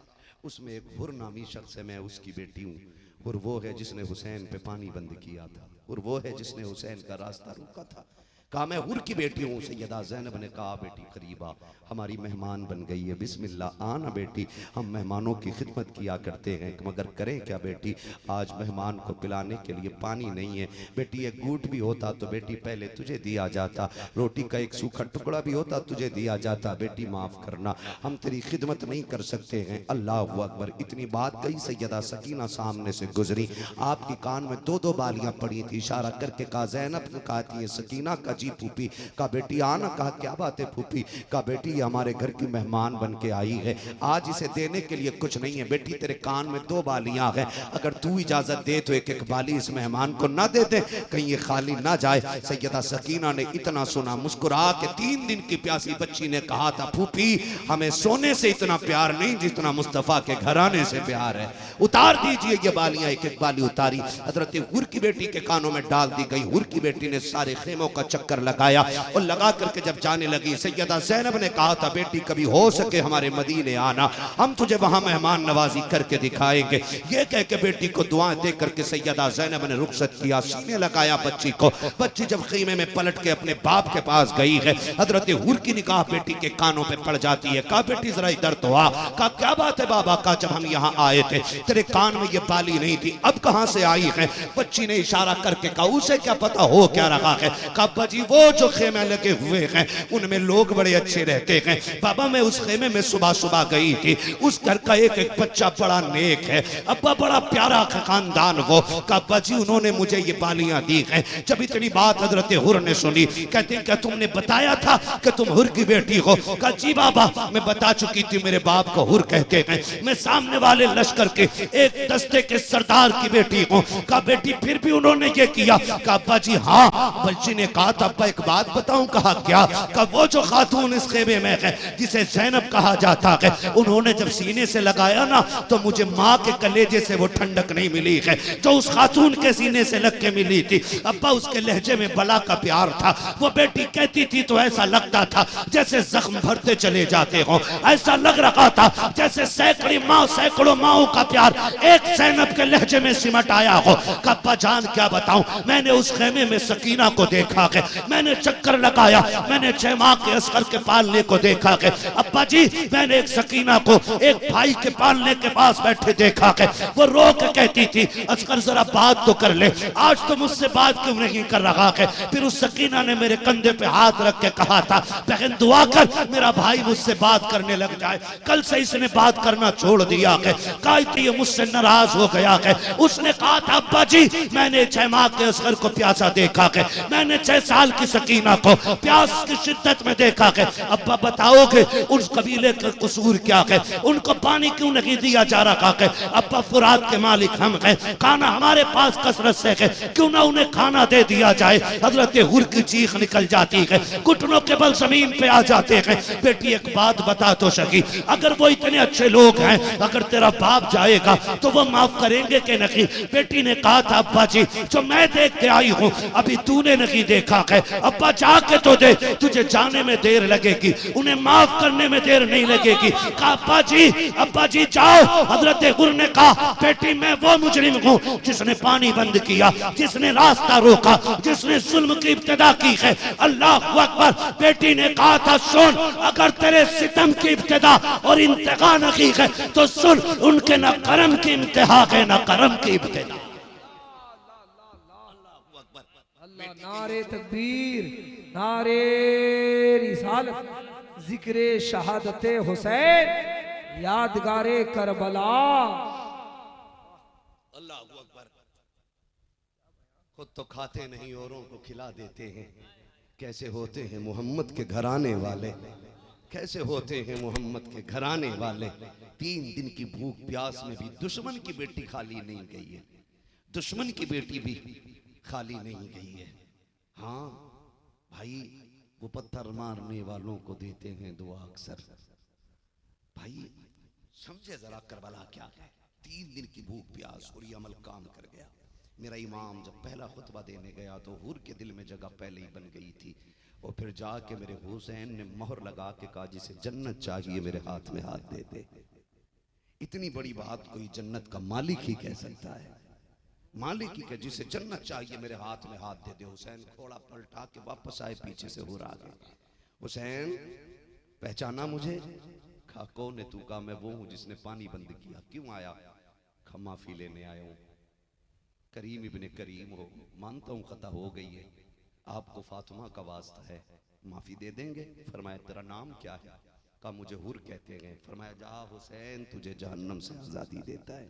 उसमें एक हुर नामी शख्स है, मैं उसकी बेटी हूँ। और वो है जिसने हुसैन पे पानी बंद किया था, और वो है जिसने हुसैन का रास्ता रोका था। कहा मैं हुर की बेटी हूँ। सैयदा ज़ैनब ने कहा बेटी करीबा, हमारी मेहमान बन गई है, बिस्मिल्लाह आना बेटी, हम मेहमानों की खिदमत किया करते हैं, मगर करें क्या बेटी, आज मेहमान को पिलाने के लिए पानी नहीं है। बेटी एक घूंट भी होता तो बेटी पहले तुझे दिया जाता, रोटी का एक सूखा टुकड़ा भी होता तुझे दिया जाता। बेटी माफ़ करना, हम तेरी खिदमत नहीं कर सकते हैं। अल्लाह अकबर। इतनी बात कही, सैयदा सकीना सामने से गुजरी, आपकी कान में 2-2 बालियां पड़ी थी। इशारा करके कहा ज़ैनब ने कहा थी ये सकीना का जी फूफी। कहा बेटी आना। कहा क्या बात है फूफी? कहा बेटी ये हमारे घर की मेहमान बन के आई है, आज इसे देने के लिए कुछ नहीं है। बेटी तेरे कान में 2 बालियां हैं, अगर तू इजाजत दे तो एक बाली इस मेहमान को ना दे दे, कहीं ये खाली ना जाए। सैयदा सकीना ने इतना सुना, मुस्कुरा के 3 दिन की प्यासी बच्ची ने कहा था फूफी हमें सोने से इतना प्यार नहीं जितना मुस्तफा के घराने से प्यार है, उतार दीजिए ये बालियां। एक बाली उतारी, हजरत हुर की बेटी के कानों में डाल दी गई। हुर की बेटी ने सारे खेमों का चक्कर लगाया और लगा करके जब जाने लगी, सैयदा ज़ैनब ने कहा था बेटी कभी हो सके हमारे मदीने आना, हम तुझे वहां मेहमान नवाजी करके दिखाएंगे। ये कह के बेटी को दुआएं दे करके सैयदा ज़ैनब ने रुखसत किया, सीने लगाया बच्ची को। बच्ची जब खीमे में पलट के अपने बाप के पास गई है, हजरत हुर की निगाह बेटी के कानों पे पड़ जाती है। कहा बेटी जरा इधर तो आ। कहा क्या बात है बाबा? का जब हम यहाँ आए थे तेरे कान में ये बाली नहीं थी, अब कहां से आई है? बच्ची ने इशारा करके कहा उसे क्या पता हो क्या रहा है। कहा बाजी वो जो खेमे लगे हुए हैं उनमें लोग बड़े अच्छे रहते हैं। बाबा मैं उस खेमे में सुबह सुबह गई थी, उस घर का एक एक बच्चा बड़ा नेक है, अब्बा बड़ा प्यारा खानदान हो। कहा बाजी उन्होंने मुझे ये बालियां दी हैं। जब इतनी बात हजरत हुर ने सुनी, कहते हैं क्या तुमने बताया था कि तुम हुर की बेटी हो? कहा जी बाबा मैं बता चुकी थी, मेरे बाप को हुर कहते हैं, मैं सामने वाले लश्कर के एक दस्ते के सरदार की बेटी हूँ। कहा बेटी फिर भी उन्होंने ये किया? कहा अब्बा जी हाँ। बच्ची ने कहा था अब्बा एक बात बताऊं? कहा क्या? कहा वो जो खातून इस खेमे में है जिसे ज़ैनब कहा जाता है, उन्होंने जब सीने से लगाया ना तो मुझे माँ के कलेजे से वो ठंडक नहीं मिली है जो उस खातून के सीने से लग के मिली थी। अब्बा उसके लहजे में बला का प्यार था, वो बेटी कहती थी तो ऐसा लगता था जैसे जख्म भरते चले जाते हो, ऐसा लग रहा था जैसे सैकड़ों माओं का प्यार एक ज़ैनब के लहजे में सिमट आया हो। कब्बा जान क्या बताऊं, मैंने उस खेमे में सकीना को देखा है, मैंने चक्कर लगाया, मैंने 6 माह के असगर के पालने को देखा के अब्बा जी, मैंने एक सकीना को एक भाई के पालने के पास बैठे देखा के वो रो के कहती थी असगर जरा बात तो कर ले, आज तो मुझसे बात क्यों नहीं कर रहा है। फिर उस सकीना ने मेरे कंधे पे हाथ रख के कहा था बहन दुआ कर मेरा भाई मुझसे बात करने लग जाए। कल से इसने बात करना छोड़ दिया है, कहा ये मुझसे नाराज हो गया है। उसने कहा था अब्बा जी मैंने 6 माह के असगर को प्यासा देखा है, मैंने 6 साल की सकीना को प्यास की शिद्दत में देखा है। अब्बा बताओगे उस कबीले का कसूर क्या है, उनको पानी क्यों नहीं दिया जा रहा है। अब्बा फुरात के मालिक हम हैं, खाना हमारे पास कसरत से है, क्यों ना उन्हें खाना दे दिया जाए। हजरत हुर की चीख निकल जाती है, घुटनों के बल जमीन पे आ जाते हैं। बेटी एक बात बता तो सकी, अगर वो इतने अच्छे लोग हैं, अगर तेरा बाप जाएगा तो वो माफ करेंगे कि नहीं। बेटी ने कहा था अब्बा जी जो मैं देख के आई हूँ अभी तूने नहीं देखा है, अब्बा जाके तो दे, तुझे जाने में देर लगेगी, उन्हें माफ करने में देर नहीं लगेगी। कहा अब्बा जी जाओ। हजरत हुर ने कहा बेटी मैं वो मुजरिम हूँ जिसने पानी बंद किया, जिसने रास्ता रोका, जिसने जुल्म की इब्तिदा की है। अल्लाह अकबर। बेटी ने कहा था सुन, अगर तेरे सितम की इब्तिदा और इंतहा नहीं है तो सुन, उनके न करम की इंतहा है न करम की इब्तिदा। अल्लाह नारे तकबीर, नारे रिसालत, जिक्रे शहादते हुसैन, यादगारे करबला। अल्लाह अकबर। खुद तो खाते नहीं औरों को खिला देते हैं। कैसे होते हैं मोहम्मद के घराने वाले, कैसे होते हैं मोहम्मद के घराने वाले। 3 दिन की भूख प्यास में भी दुश्मन की बेटी खाली नहीं गई है, दुश्मन की बेटी भी खाली नहीं गई है। हाँ भाई वो पत्थर मारने वालों को देते हैं दुआ अक्सर। भाई समझे जरा करबला क्या है। 3 दिन की भूख प्यास और ये अमल काम कर गया। मेरा इमाम जब पहला खुतबा देने गया तो हुर के दिल में जगह पहले ही बन गई थी। और फिर जाके मेरे हुसैन ने मोहर लगा के कहा जिसे जन्नत चाहिए मेरे हाथ में हाथ दे दे। इतनी बड़ी बात कोई जन्नत का मालिक ही कह सकता है। मालिक ही कह जिसे जन्नत चाहिए मेरे हाथ में हाथ दे दे। हुसैन घोड़ा पलटा के वापस आए, पीछे से हुर आ गए। हुसैन पहचाना मुझे? कहा कौन है तू? कहा मैं वो हूं जिसने पानी बंद किया। क्यों आया? कहा माफी लेने आया हूं। करीम इब्ने करीम हो, मानता हूं खता हो गई है, आपको फातिमा का वास्ता है, माफी दे देंगे? फरमाया तेरा नाम क्या है? कहा मुझे हुर कहते हैं। फरमाया जा हुसैन तुझे जहन्नम से आजादी देता है,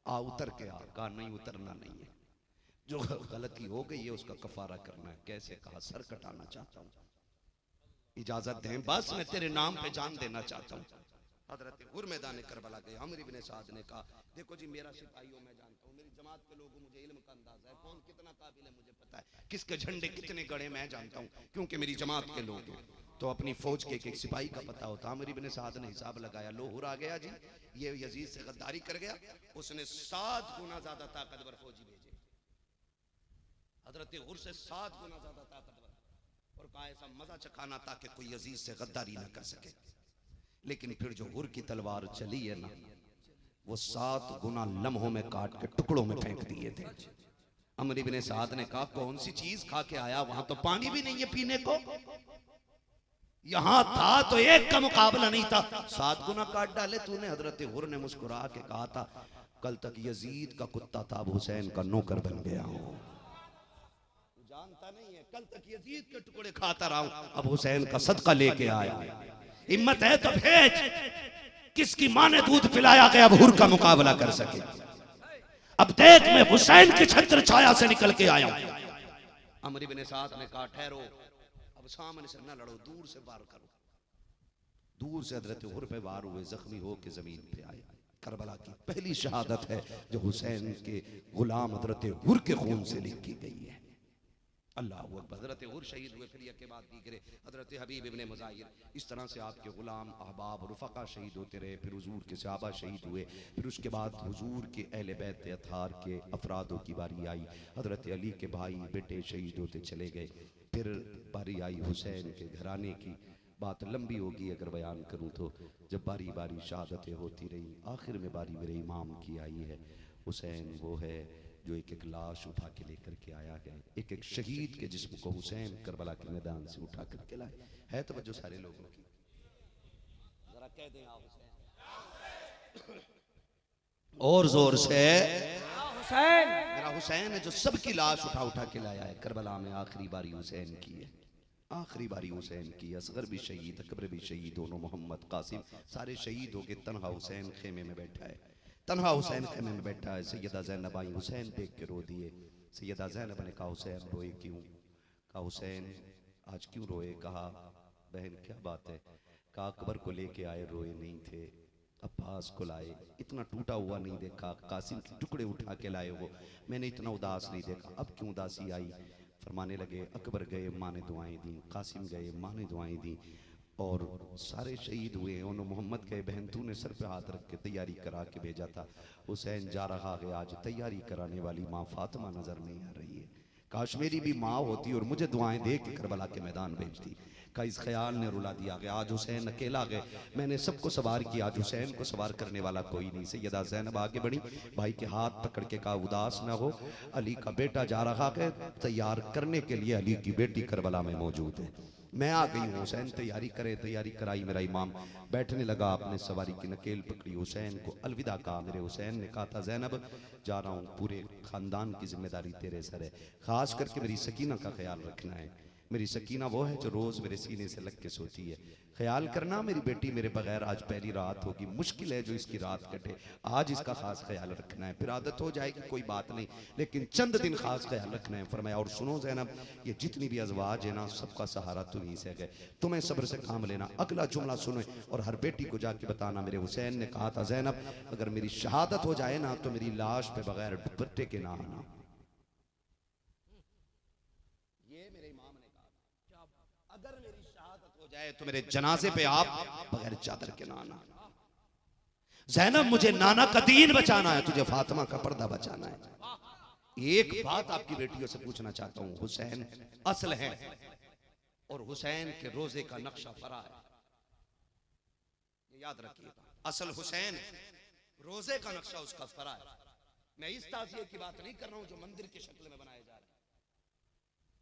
आ उतर के आ। कहा नहीं उतरना नहीं है, जो गलती हो गई है उसका कफारा करना है। कैसे? कहा सर कटाना चाहता हूं, इजाजत दें, बस मैं तेरे नाम पे जान देना चाहता हूं। हजरत हुर मैदान करबला गए। अमर इब्ने साद ने कहा देखो जी मेरा सिपाहियों मैं जानता हूं, मेरी जमात के लोगों मुझे इल्म का अंदाजा है, कौन कितना काबिल है मुझे पता है, किसके झंडे कितने गड़े मैं जानता हूं क्योंकि मेरी जमात के लोग हैं। तो अपनी फौज के एक सिपाही का पता होता। अमर इब्ने साद ने हिसाब लगाया, लो हुर आ गया जी, ये यजीद से गद्दारी कर गया, उसने 7 गुना ज्यादा ताकतवर फौजी भेजे। हजरत हुर से 7 गुना ज्यादा ताकतवर, और कहा ऐसा मजा चखाना ताकि कोई यजीद से गद्दारी ना कर सके। लेकिन फिर जो हुर की तलवार चली है ना, वो 7 गुना लम्हों में काट के टुकड़ों में फेंक दिए थे। अमर इब्ने साद ने कहा कौन सी चीज खा के आया, वहां तो पानी भी नहीं है पीने को, यहां था तो एक का मुकाबला नहीं था, 7 गुना काट डाले तूने। हजरत हुर ने मुस्कुरा के कहा था कल तक यजीद का कुत्ता था, अब हुसैन का नौकर बन गया हूं। जानता नहीं है, कल तक यजीद के टुकड़े खाता रहा हूं, अब हुसैन का सदका लेके आया। हिम्मत है तो भेज, किसकी मां ने दूध पिलाया कि अब हुर का मुकाबला कर सके। अब देख मैं हुसैन की छत्र छाया से निकल के आया हूं। अमर इब्ने साद ने कहा ठहरो, अब सामने से न लड़ो, दूर से वार करो। दूर से हजरत हुर पे वार हुए, जख्मी हो के जमीन पे आए। करबला की पहली शहादत है जो हुसैन के गुलाम हजरत हुर के खून से लिखी गई है। अल्लाह अकबर। हजरत हुर शहीद हुए, फिर के बाद दीगरे हजरत हबीब इब्ने मुज़ाहिर, इस तरह से आपके गुलाम अहबाब रुफ़क़ा शहीद होते रहे। फिर हुजूर के सहाबा शहीद हुए, फिर उसके बाद हुजूर के अहले बैत अतहार के अफरादों की बारी आई। हजरत अली के भाई बेटे शहीद होते चले गए। फिर बारी आई हुसैन के घराने की। बात लंबी होगी अगर बयान करूँ तो, जब बारी बारी शहादतें होती रही, आखिर में बारी मेरे इमाम की आई है। हुसैन वो है जो एक एक लाश उठा के लेकर के आया है, एक एक शहीद के जिस्म को हुसैन करबला के मैदान से उठा करके लाए। है तवज्जो सारे लोगों की? जरा कह दें आप हुसैन और जोर से। हुसैन मेरा हुसैन है जो सबकी लाश उठा उठा के लाया है। करबला में आखिरी बारी हुसैन की है, आखिरी बारी हुसैन की। असगर भी शहीद, अकबर भी शहीद, दोनों मोहम्मद कासिम सारे शहीद हो गए। तन्हा हुसैन खेमे में बैठा है, तन्हा हुसैन खेमे में बैठा है। सैयदा ज़ैनब आई, हुसैन देख के रो दिए। सैयदा ज़ैनब ने कहा हुसैन रोए क्यों? कहा हुसैन आज क्यों रोए? कहा बहन क्या बात है? कहा अकबर को लेके आए रोए नहीं थे, अब्बास को लाए इतना टूटा हुआ नहीं देखा, कासिम के टुकड़े उठा के लाए हो, मैंने इतना उदास नहीं देखा, अब क्यों उदासी आई? फरमाने लगे अकबर गए माँ ने दुआएं दी, कासिम गए माँ ने दुआएं दी, और सारे शहीद हुए। उन्होंने मोहम्मद गए, बहन तूने सर पे हाथ रख के तैयारी करा के भेजा था, हुसैन जा रहा है, आज तैयारी कराने वाली माँ फातिमा नजर नहीं आ रही है। काश मेरी भी माँ होती और मुझे दुआएं दे के करबला के मैदान भेजती। का इस ख्याल ने रुला दिया गया। आज हुसैन अकेला गए, मैंने सबको सवार किया, आज हुसैन को सवार करने वाला कोई नहीं। सैयदा ज़ैनब आगे बढ़ी, भाई के हाथ पकड़ के कहा उदास ना हो, अली का बेटा जा रहा है, तैयार करने के लिए अली की बेटी करबला में मौजूद है, मैं आ गई हूँ, हुसैन तैयारी करे। तैयारी कराई, मेरा इमाम बैठने लगा, अपने सवारी की नकेल पकड़ी, हुसैन को अलविदा कहा। मेरे हुसैन ने कहा था ज़ैनब जा रहा हूँ, पूरे ख़ानदान की जिम्मेदारी तेरे सर है, ख़ास करके मेरी सकीना का ख्याल रखना है। मेरी सकीना वो है जो रोज़ मेरे सीने से लग के सोती है, ख्याल करना मेरी बेटी मेरे बगैर आज पहली रात होगी, मुश्किल है जो इसकी रात कटे, आज इसका खास ख्याल रखना है, फिर आदत हो जाएगी कोई बात नहीं, लेकिन चंद दिन खास ख्याल रखना है। फरमाया और सुनो ज़ैनब, ये जितनी भी अज़वाज है ना, सबका सहारा तुम्हीं से है, तुम्हें सब्र से काम लेना। अगला जुमला सुनो और हर बेटी को जाके बताना, मेरे हुसैन ने कहा था ज़ैनब अगर मेरी शहादत हो जाए ना तो मेरी लाश पे बगैर दुपट्टे के ना आना। अगर मेरी शहादत हो जाए तो मेरे जनाजे पे आप बगैर चादर के ना आना। ज़ैनब मुझे नाना का दीन बचाना है, तुझे फातिमा का पर्दा बचाना है। एक बात आपकी बेटियों से पूछना चाहता हूं, हुसैन असल है और हुसैन के रोजे का नक्शा फरा है, ये याद रखिएगा। असल हुसैन, रोजे का नक्शा उसका फरा है। मैं इस ताज़िये की बात नहीं कर रहा हूं जो मंदिर की शक्ल में बनाया जा रहा है,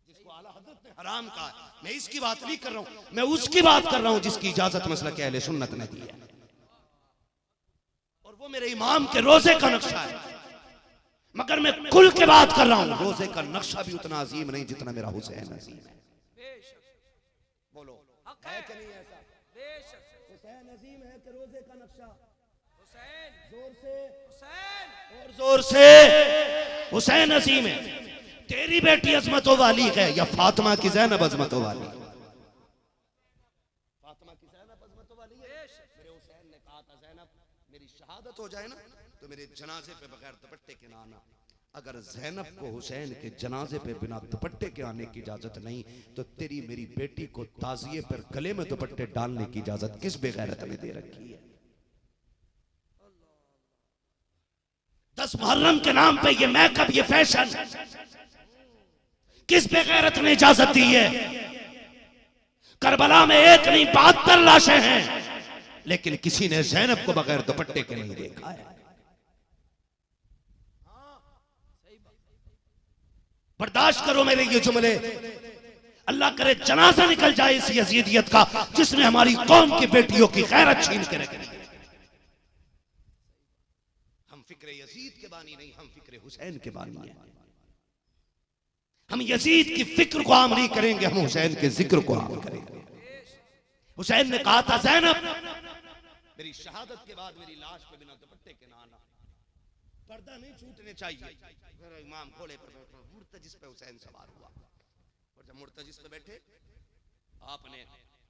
जिसको आला हज़रत ने हराम कहा, मैं इसकी बात नहीं कर रहा हूं, मैं उसकी बात कर रहा हूं जिसकी इजाजत मसलक अहले सुन्नत ने दी है, और वो मेरे इमाम के रोजे का नक्शा है। मगर मैं कुल के बात कर रहा हूं, रोजे का नक्शा भी उतना अजीम नहीं जितना मेरा हुसैन अजीम है। बोलो है कि नहीं ऐसा? हुसैन अजीम है कि रोजे का नक्शा? जोर से और जोर से हुसैन अजीम है। तेरी बेटी अजमतों वाली है या फातिमा की ज़ैनब अजमतों वाली? फातिमा की ज़ैनब अजमतों वाली है। मेरे हुसैन ने कहा था ज़ैनब मेरी शहादत हो जाए ना तो मेरे जनाजे पे बगैर दुपट्टे के ना आना। अगर ज़ैनब को हुसैन के जनाजे पे बिना दुपट्टे के आने की इजाजत नहीं तो तेरी मेरी बेटी को ताज़िये पर गले में दुपट्टे डालने की इजाजत किस बेगैरत ने दे रखी है? 10 मुहर्रम के नाम पे ये मेकअप, ये फैशन किस बेगैरत ने इजाजत दी है? करबला में एक नहीं 72 लाशें हैं, लेकिन किसी ने ज़ैनब को बगैर दुपट्टे के नहीं देखा है। बर्दाश्त करो मेरे ये जुमले, अल्लाह करे जनाजा निकल जाए इस यजीदियत का जिसने हमारी कौम की बेटियों की गैरत छीन के रख दी। हम फिक्र यजीद के बानी नहीं, हम फिक्र हुसैन के बानी हैं। हम यजीद की फिक्र को आम नहीं करेंगे, हम हुसैन के जिक्र को आम करेंगे। हुसैन ने कहा था ज़ैनब मेरी शहादत के बाद मेरी लाश पे बिना दुपट्टे के ना आना, पर्दा नहीं छूटने चाहिए। मेरा इमाम घोड़े पर बैठा, मुर्तजिस पे हुसैन सवार हुआ, और जब मुर्तजिस पे बैठे आपने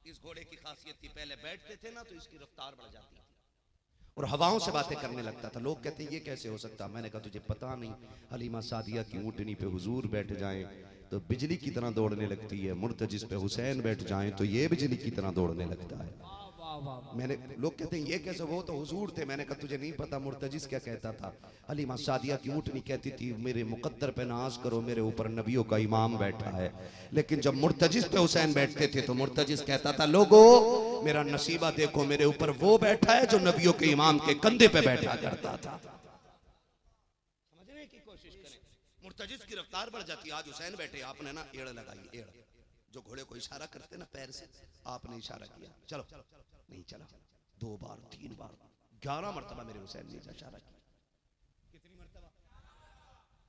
इस घोड़े की खासियत थी, पहले बैठते थे ना तो इसकी रफ्तार बढ़ जाती थी और हवाओं से बातें करने लगता था। लोग कहते हैं ये कैसे हो सकता? मैंने कहा तुझे पता नहीं, हलीमा सादिया की ऊँटनी पे हुजूर बैठ जाएं तो बिजली की तरह दौड़ने लगती है, मुर्तजिस पे हुसैन बैठ जाएं तो ये बिजली की तरह दौड़ने लगता है। मैंने लोग कहते हैं ये कैसे? वो तो हुजूर थे। मैंने कहा तुझे नहीं पता मुर्तजिस क्या कहता था? हलीमा सादिया की ऊँटनी कहती थी मेरे मुकद्दर पे नाज करो, मेरे ऊपर नबियों का इमाम बैठा है। लेकिन जब मुर्तजिस पे हुसैन बैठते थे तो मुर्तजिस कहता था लोगो मेरा नसीबा देखो, मेरे ऊपर वो बैठा है जो नबियों के इमाम के कंधे पे बैठा करता था। समझने की कोशिश करें, मुर्तजिज की रफ्तार बढ़ जाती है। आज हुसैन बैठे, आपने ना एड़ लगाई, एड़ जो घोड़े को इशारा करते ना पैर से, आपने इशारा किया, चलो नहीं चला, 2 बार 3 बार 11 मरतबा मेरे हुसैन ने इशारा किया। कितनी मरतबा?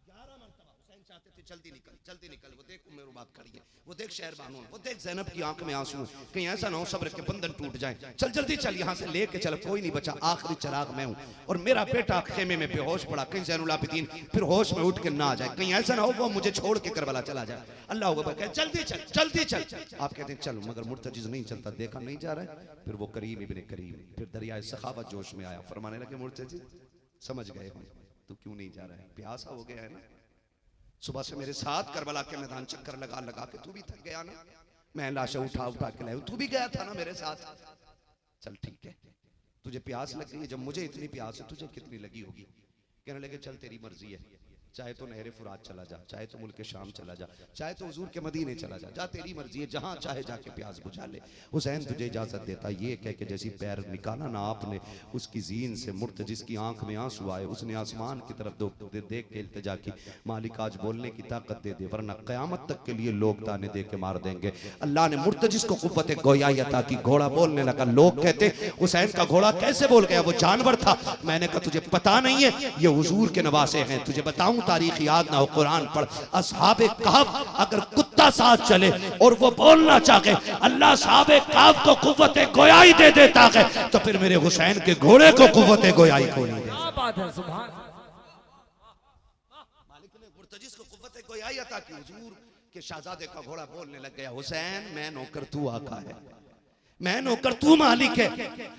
11 मरतबा। हुसैन चाहते थे जल्दी निकल, जल्दी निकल। वो देख मेरे बात खड़ी है, वो देख शहर बानो, वो देख ज़ैनब की आंख में आंसू, कहीं ऐसा ना हो सब्र के बंधन टूट जाए, चल जल्दी चल, यहाँ से लेके चल, कोई नहीं बचा, आखिरी चिराग मैं हूँ, और मेरा बेटा खेमे में बेहोश पड़ा, कहीं ज़ैनुल आबिदीन फिर होश में उठ के ना आ जाए, कहीं ऐसा ना हो वो मुझे छोड़ के करबला चला जाए। अल्लाह अकबर कहे जल्दी चल, जल्दी चल। आप कहते हैं चलो, मगर मुर्तजिज नहीं चलता, देखा नहीं जा रहा है। फिर वो करीम इब्ने करीम, फिर दरियाए सखावत जोश में आया, फरमाने लगे मुर्तजिज समझ गए हम, तू क्यों नहीं जा रहा है, प्यासा हो गया है ना, सुबह से मेरे साथ करबला के मैदान चक्कर लगा लगा के तू भी थक गया ना, मैं लाशें उठा उठा के लाया, तू भी गया था ना मेरे साथ, चल ठीक है, तुझे प्यास लग गई है, जब मुझे इतनी प्यास है तुझे कितनी लगी होगी। कहने लगे चल तेरी मर्जी है, चाहे तो नहरे फुरात चला जा, चाहे तो मुल्क शाम चला जा, चाहे तो हुजूर के मदीने चला जा, जा तेरी मर्जी है, जहां चाहे जाके प्यास बुझा ले। हुसैन तुझे इजाजत देता, ये कह के जैसी पैर निकाला ना आपने उसकी जीन से, मुर्तजिज की आंख में आंसू आए, उसने आसमान की तरफ देख के इल्तिजा की, मालिक आज बोलने की ताकत दे दे, वरना क़यामत तक के लिए लोग ताने दे के मार देंगे। अल्लाह ने मुर्तजिज को कुव्वत गोयाई अता की, घोड़ा बोलने लगा। लोग कहते हुसैन का घोड़ा कैसे बोल गया, वो जानवर था। मैंने कहा तुझे पता नहीं है, ये हुजूर के नवासे हैं, तुझे बताऊं तारीख याद ना हो, कुरान पढ़। असहाबे कहफ अगर कुत्ता साथ चले और वो बोलना चाहे, अल्लाह असहाबे कहफ को कुव्वत गोयाई दे देता है, तो फिर मेरे हुसैन के घोड़े को कुव्वत गोयाई को नहीं दे। क्या बात है, सुभान। मालिक ने मुर्तजिज को कुव्वत गोयाई अता की, हुजूर के शहजादे का घोड़ा बोलने लग गया, हुसैन मैं नौकर तू आका है, मैं नौकर तू मालिक है,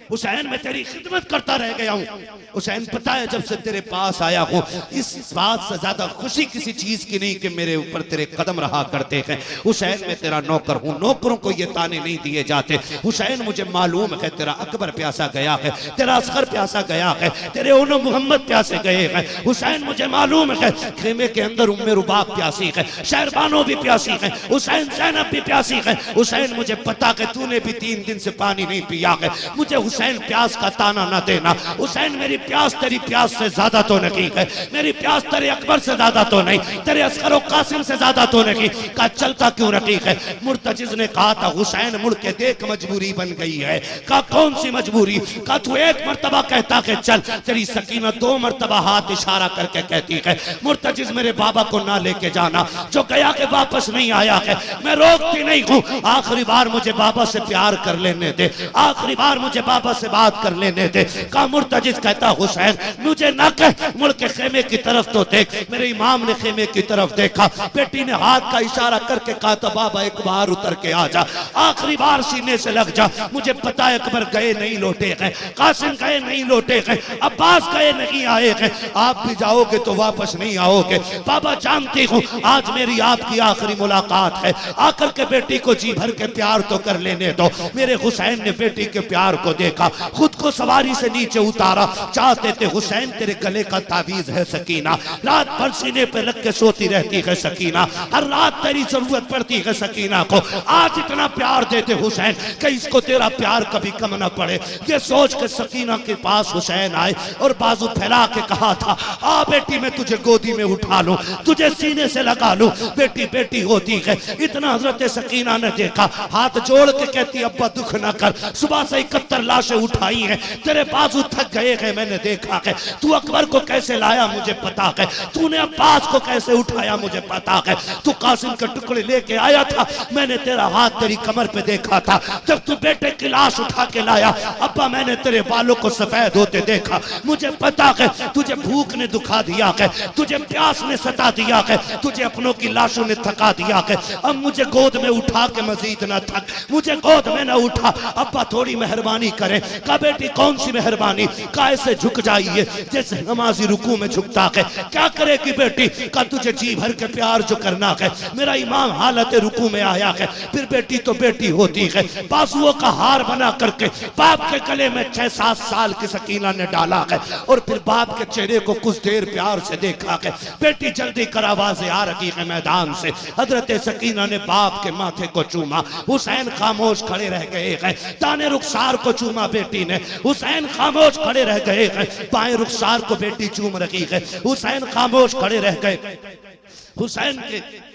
हुसैन मैं तेरी खिदमत करता रह गया हूँ। हुसैन पता है जब से तेरे पास आया हूँ, इस बात से ज्यादा खुशी किसी चीज की नहीं कि मेरे ऊपर तेरे कदम रहा करते हैं। हुसैन मैं तेरा नौकर हूँ, नौकरों को ये ताने नहीं दिए जाते। हुसैन मुझे मालूम है तेरा अकबर प्यासा गया है, तेरा असगर प्यासा गया है, तेरे उन्हों मोहम्मद प्यासे गए हैं। हुसैन मुझे मालूम है खेमे के अंदर उम्मे रुबाब प्यासी है, शहरबानो भी प्यासी है, हुसैन ज़ैनब भी प्यासी है। हुसैन मुझे पता है तूने भी 3 दिन से पानी नहीं पिया है, मुझे हुसैन प्यास का ताना ना देना। हुसैन मेरी प्यास तेरी प्यास से ज्यादा तो नहीं है, मेरी प्यास तेरे अकबर से ज्यादा तो नहीं, तेरे अस्कर और कासिम से ज्यादा तो नहीं। का चलता क्यों रखी है? मुर्तजिज ने कहा था हुसैन मुड़ के देख मजबूरी बन गई है। का कौन सी मजबूरी? का तू 1 मरतबा कहता है चल, तेरी सकीना 2 मरतबा हाथ इशारा करके कहती है मुर्तजिज मेरे बाबा को ना लेके जाना, जो गया के वापस नहीं आया है। मैं रोकती नहीं हूँ, आखिरी बार मुझे बाबा से प्यार कर लेने दे, आखिरी बार मुझे बाबा से बात कर लेने दे। का मुर्तजिज कहता हुसैन मुझे ना कह, मुड़ के खेमे की तरफ तो देख। मेरे इमाम ने खेमे की तरफ देखा, बेटी ने हाथ का इशारा करके कहा था बाबा एक बार उतर के आ जा, आखिरी बार सीने से लग जा। मुझे पता है अकबर गए नहीं लौटे हैं, कासिम गए नहीं लौटे हैं, अब्बास गए नहीं आए हैं, आप भी जाओगे तो वापस नहीं आओगे। बाबा जानती हूँ आज मेरी आपकी आखिरी मुलाकात है, आकर के बेटी को जी भर के प्यार तो कर लेने दो। मेरे हुसैन ने बेटी के प्यार को देखा, खुद को सवारी से नीचे उतारा, चाहते थे हुसैन तेरे गले का तावीज है सकीना, रात भर सीने पे रख के सोती रहती है सकीना, हर रात तेरी जरूरत पड़ती है सकीना को। आज इतना प्यार देते हुसैन कि इसको तेरा प्यार कभी कम न पड़े। ये सोच के सकीना के पास हुसैन आए और बाजू फैला के कहा था आ बेटी मैं तुझे गोदी में उठा लूं, तुझे सीने से लगा लूं। बेटी बेटी होती है, इतना हजरत सकीना ने देखा, हाथ जोड़ के कहती अब्बा दुख न कर, सुबह से 71 लाशें उठाई हैं, तेरे बाजू थक गए हैं, मैंने देखा है। तू अकबर को कैसे लाया मुझे पता है, तूने अब्बास को कैसे उठाया मुझे पता है, तू कासिम के टुकड़े लेके आया था, मैंने तेरा हाथ तेरी कमर पे देखा था। जब तू बेटे की लाश उठा के लाया अब्बा मैंने तेरे बालों को सफेद होते देखा। मुझे पता है तुझे भूख ने दुखा दिया है, तुझे प्यास ने सता दिया है, तुझे अपनों की लाशों ने थका दिया है। अब मुझे गोद में उठा के मजीद ना थक, मुझे गोद में ना उठा, अब्बा थोड़ी मेहरबानी करें। का बेटी कौन सी मेहरबानी? का ऐसे झुक जाइए जैसे नमाजी रुकू में झुकता है। क्या करेगी बेटी? का तुझे जी भर के प्यार जो करना है। मेरा इमाम हालत रुकू में आया है, फिर बेटी तो बेटी होती है। बाजुओं का हार बना करके बाप के गले में 6-7 साल की सकीना ने डाला है और फिर बाप के चेहरे को कुछ देर प्यार से देखा है। बेटी जल्दी कर आवाजें आ रही है मैदान से। हजरत सकीना ने बाप के माथे को चूमा, हुसैन खामोश खड़े रह गए हैं। दाने रुखसार को चूमा बेटी ने, हुसैन खामोश खड़े रह गए हैं। बाएं रुखसार को बेटी चूम रही है, हुसैन खामोश खड़े रह गए। हुसैन के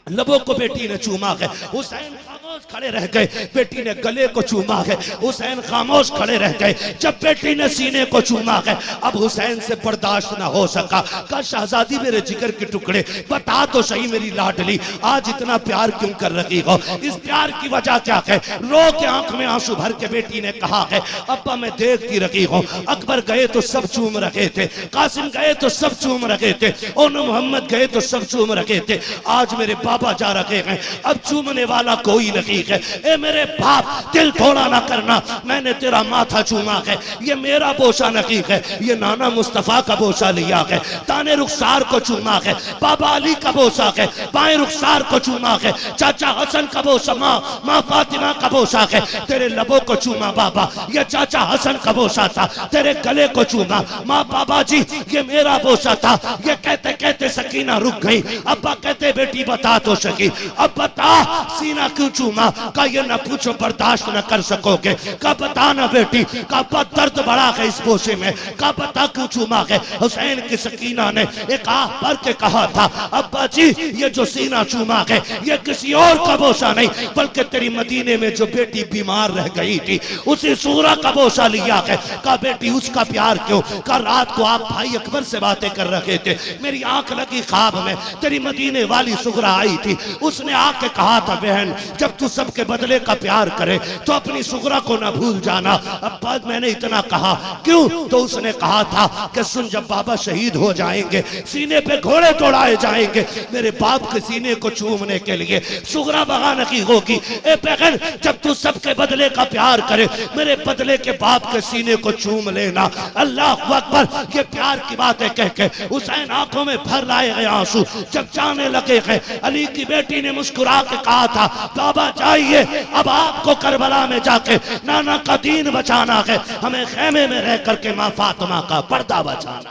लबों को बेटी ने चूमा है। हुसैन खामोश खड़े रह गए, बेटी ने गले को चूमा है। हुसैन खामोश खड़े रह गए जब बेटी ने सीने को चूमा है। अब हुसैन से बर्दाश्त ना हो सका, कहा शहजादी मेरे जिगर के टुकड़े, बता तो सही मेरी लाडली, आज इतना प्यार क्यों कर रही हो, इस प्यार की वजह क्या है। रो के आंख में आंसू भर के बेटी ने कहा है अब्बा मैं देखती रही हूँ, अकबर गए तो सब चूम रहे थे, कासिम गए तो सब चूम रहे थे, ओन मोहम्मद गए तो सब चूम रहे थे, आज मेरे बाबा जा रहे हैं, अब चूमने वाला कोई नहीं है। ए मेरे बाप दिल थोड़ा ना करना, मैंने तेरा माथा चूमा है, ये मेरा बोसा नहीं है, ये नाना मुस्तफा का बोसा लिया है। दाने रुखसार को चूमा है, बाबा अली का बोसा है, बाएं रुखसार को चूमा है, चाचा हसन का बोसा, माँ फातिमा का बोसा है, तेरे लबों को चूमा बाबा, ये चाचा हसन का बोसा था, तेरे गले को चूमा माँ बाबा जी, ये मेरा बोसा था। ये कहते कहते सकीना रुक गई। अब्बा कहते बेटी बता तो सकी, अब बता सीना क्यों चूमा, का ये न पूछो बर्दाश्त न कर सकोगे, का बता ना बेटी, का दर्द बड़ा है इस बोसे में, का बता क्यों चूमा है। हुसैन की सकीना ने एक आह भर के कहा था अब्बा जी ये जो सीना चूमा है ये किसी और का बोसा नहीं, बल्कि तेरी मदीने में जो बेटी बीमार रह गई थी उसी सूरा का बोसा लिया है। का बेटी उसका प्यार क्यों, का रात को आप भाई अकबर से बातें कर रहे थे, मेरी आंख लगी ख्वाब में तेरी मदीने वाली सुगरा आई थी, उसने आके कहा था बहन जब तू सबके बदले का प्यार करे तो अपनी सुगरा को ना भूल जाना। अब बाद मैंने इतना कहा क्यों, तो उसने कहा था कि सुन जब बाबा शहीद हो जाएंगे सीने पे घोड़े दौड़ाए जाएंगे, मेरे बाप के सीने को चूमने के लिए सुगरा बगाने की होगी। ए बहन जब तू सबके बदले का प्यार करे मेरे बदले के बाप के सीने को चूम लेना। अल्लाह अकबर, ये प्यार की बातें कह के हुसैन आंखों में भर लाए गए आंसू जब जाने लगे हैं। अली की बेटी ने मुस्कुरा के कहा था बाबा जाइए, अब आपको करबला में जाके नाना का दीन बचाना है, हमें खेमे में रह करके माँ फातिमा का पर्दा बचाना।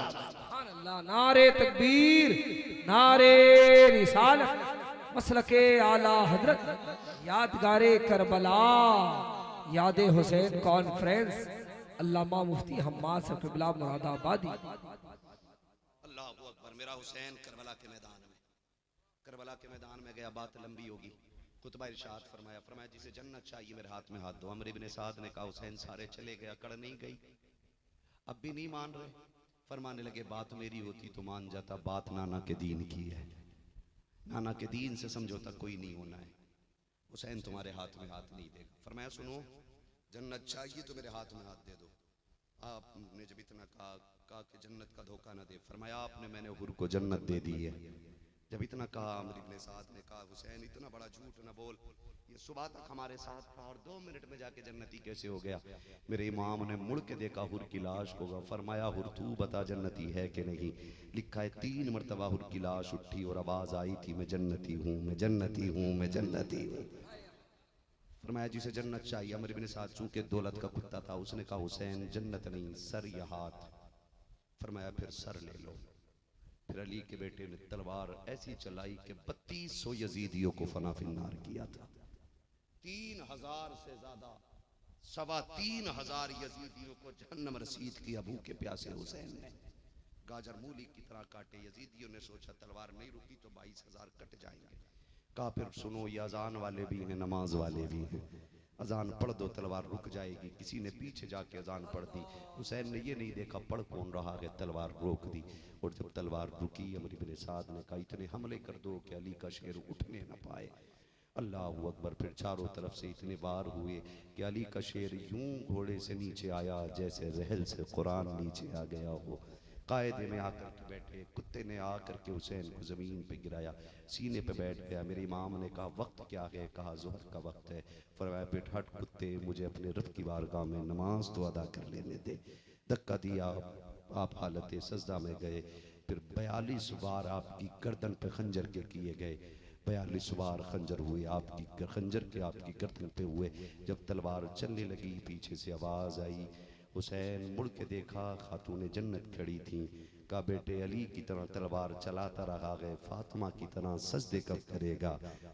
नारे तकबीर, नारे रिसालत, मसलके आला हजरत, यादगारे करबला, यादे हुसैन कॉन्फ्रेंस, अल्लामा मुफ्ती हम्माद से क़िबला मुरादाबादी। अल्लाह अकबर। मेरा हुसैन करबला के मैदान में, करबला के मैदान में गया, बात लंबी होगी। खुतबा इरशाद फरमाया, फरमाया जिसे जन्नत चाहिए मेरे हाथ में हाथ दो। अमर इब्ने साद ने कहा हुसैन सारे चले गए, अकड़ नहीं गई, अब भी नहीं मान रहे। फरमाने लगे बात मेरी होती तो मान जाता, बात नाना के दीन की है, नाना के दीन से समझौता कोई नहीं होना है, हुसैन तुम्हारे हाथ में हाथ नहीं देगा। फरमाया सुनो जन्नत चाहिए तो मेरे हाथ में हाथ दे दो। आपने जब इतना कहा कि जन्नत का धोखा ना दे, फरमाया आपने मैंने हुर को जन्नत दे दी है। जब इतना कहा अमर इब्ने साद ने कहा हुसैन इतना बड़ा झूठ ना बोल, ये सुबह तक हमारे साथ था और 2 मिनट में जाके जन्नती कैसे हो गया। मेरे इमाम ने मुड़ के देखा हुर की लाश होगा, फरमाया हुर तू बता जन्नती है कि नहीं। लिखा है 3 मरतबा हुर की लाश उठी और आवाज आई थी मैं जन्नती हूँ, मैं जन्नती हूँ, मैं जन्नती हूँ। फरमाया जिसे जन्नत चाहिए। अमर इब्ने साद चूंकि दौलत का कुत्ता था उसने कहा हुसैन जन्नत नहीं सर या हाथ। फरमाया फिर सर ले लो। फिर अली के बेटे ने तलवार ऐसी चलाई कि 3200 यजीदियों को फना फिन्नार किया था। 3000 से ज्यादा 3,500 यजीदियों को जहन्नम रसीद किया भूखे प्यासे हुसैन ने। गाजर मूली की तरह काटे। यजीदियों ने सोचा तलवार नहीं रुकी तो 22,000 कट जाएंगे। कहा फिर सुनो ये अजान वाले भी हैं नमाज वाले भी हैं, अजान पढ़ दो तलवार रुक जाएगी। किसी ने पीछे जाके अजान पढ़ दी, हुसैन ने ये नहीं देखा पढ़ कौन रहा है, तलवार रोक दी। और जब तलवार रुकी अमर इब्ने साद ने कहा इतने हमले कर दो कि अली का शेर उठने न पाए। अल्लाह अकबर। फिर चारों तरफ से इतने वार हुए कि अली का शेर यूं घोड़े से नीचे आया जैसे रहल से कुरान नीचे आ गया हो। कायदे में आकर के बैठे, कुत्ते ने आकर के हुसैन को ज़मीन पे गिराया, सीने पे बैठ गया। मेरे इमाम ने कहा वक्त क्या है, कहा ज़ोहर का वक्त है। फरमाया बेटा हट कुत्ते, मुझे अपने रब की बारगाह में नमाज तो अदा कर लेने दे। धक्का दिया, आप हालत सजदा में गए। फिर 42 बार आपकी गर्दन पे खंजर के किए गए, 42 बार खंजर हुए आपकी खंजर के आपकी गर्दन पे हुए। जब तलवार चलने लगी पीछे से आवाज़ आई, हुसैन मुड़ के देखा खातून जन्नत खड़ी थी। का बेटे अली की तरह तलवार चलाता रहा है, फातिमा की तरह सजदे कब करेगा।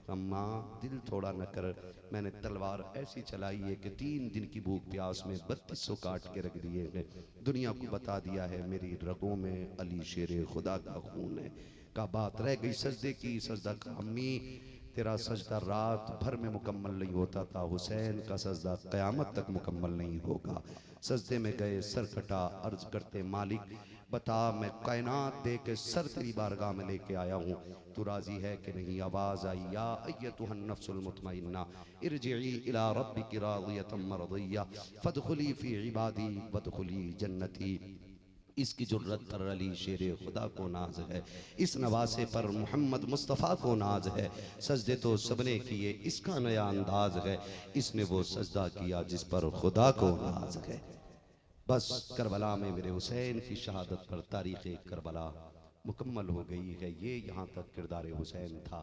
अम्मा दिल थोड़ा न कर, मैंने तलवार ऐसी चलाई है कि 3 दिन की भूख प्यास में 3200 काट के रख दिए हैं। दुनिया को बता दिया है मेरी रगों में अली शेर खुदा का खून है। का बात रह गई सजदे की। सजदा का अम्मी तेरा सजदा रात भर में मुकम्मल नहीं होता था, हुसैन का सजदा क़यामत तक मुकम्मल नहीं होगा। सजदे में गए, सर कटा, अर्ज करते मालिक बता मैं कायनात दे के सर तेरी बारगाह में लेके आया हूँ, तू राजी है कि नहीं। आवाज आई या अय्यतुहन नफ्सुल मुतमइन्ना इरजिई इला रब्बिकी रादियतम मरदिया फदखुली फी इबादी वदखुली जन्नती। इसकी जुर्रत पर अली शेर खुदा को नाज है, इस नवासे पर मोहम्मद मुस्तफ़ा को नाज है। सजदे तो सबने किए, इसका नया अंदाज है, इसने वो सजदा किया जिस पर खुदा को नाज है। बस करबला में मेरे हुसैन की शहादत पर तारीख़ करबला मुकम्मल हो गई है। ये यहाँ तक किरदार हुसैन था,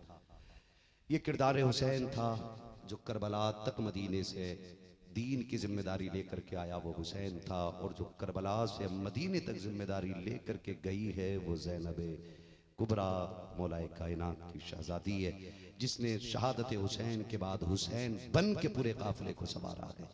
ये किरदार हुसैन था जो करबला तक मदीने से दीन की जिम्मेदारी लेकर के आया, वो हुसैन था। और जो करबला से मदीने तक जिम्मेदारी लेकर के गई है वो ज़ैनब कुबरा मौलाए कायनात की शहजादी है, जिसने शहादत हुसैन के बाद हुसैन बन के पूरे काफिले को संवारा है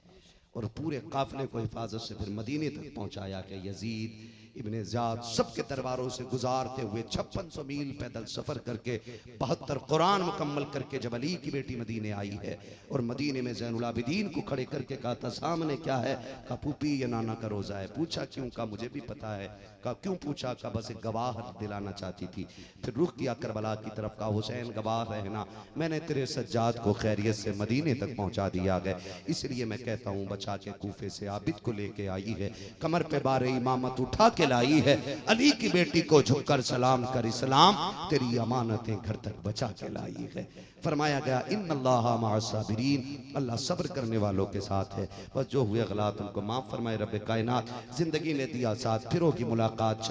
और पूरे काफिले को हिफाजत से फिर मदीने तक पहुंचाया कि यजीद इब्ने ज़ियाद सबके दरबारों से गुजारते हुए 5600 मील पैदल सफ़र करके 72 कुरान मुकम्मल करके जब अली की बेटी मदीने आई है और मदीने में ज़ैनुल आबिदीन को खड़े करके कहा था सामने क्या है, कहा पुपी ये नाना का रोज़ा है। पूछा क्यों, कहा मुझे भी पता है। कहा क्यों पूछा, कहा बस एक गवाह दिलाना चाहती थी। फिर रुख किया करबला की तरफ, कहा हुसैन गवाह रहना, मैंने तेरे सज्जाद को खैरियत से मदीने तक पहुँचा दिया गया, इसलिए मैं कहता हूँ बचा के कूफे से आबिद को लेके आई है, कमर पे बारे इमामत उठा के लाई है, अली की बेटी को झुककर सलाम कर इस्लाम तेरी अमानतें घर तक बचा के लाई है। फरमाया गया इन्नल्लाहा मअस-साबिरीन, अल्लाह सब्र करने वालों के साथ है। बस जो हुए गलत उनको माफ फरमाए रब कायनात। जिंदगी में दिया साथ, फिर होगी मुलाकात।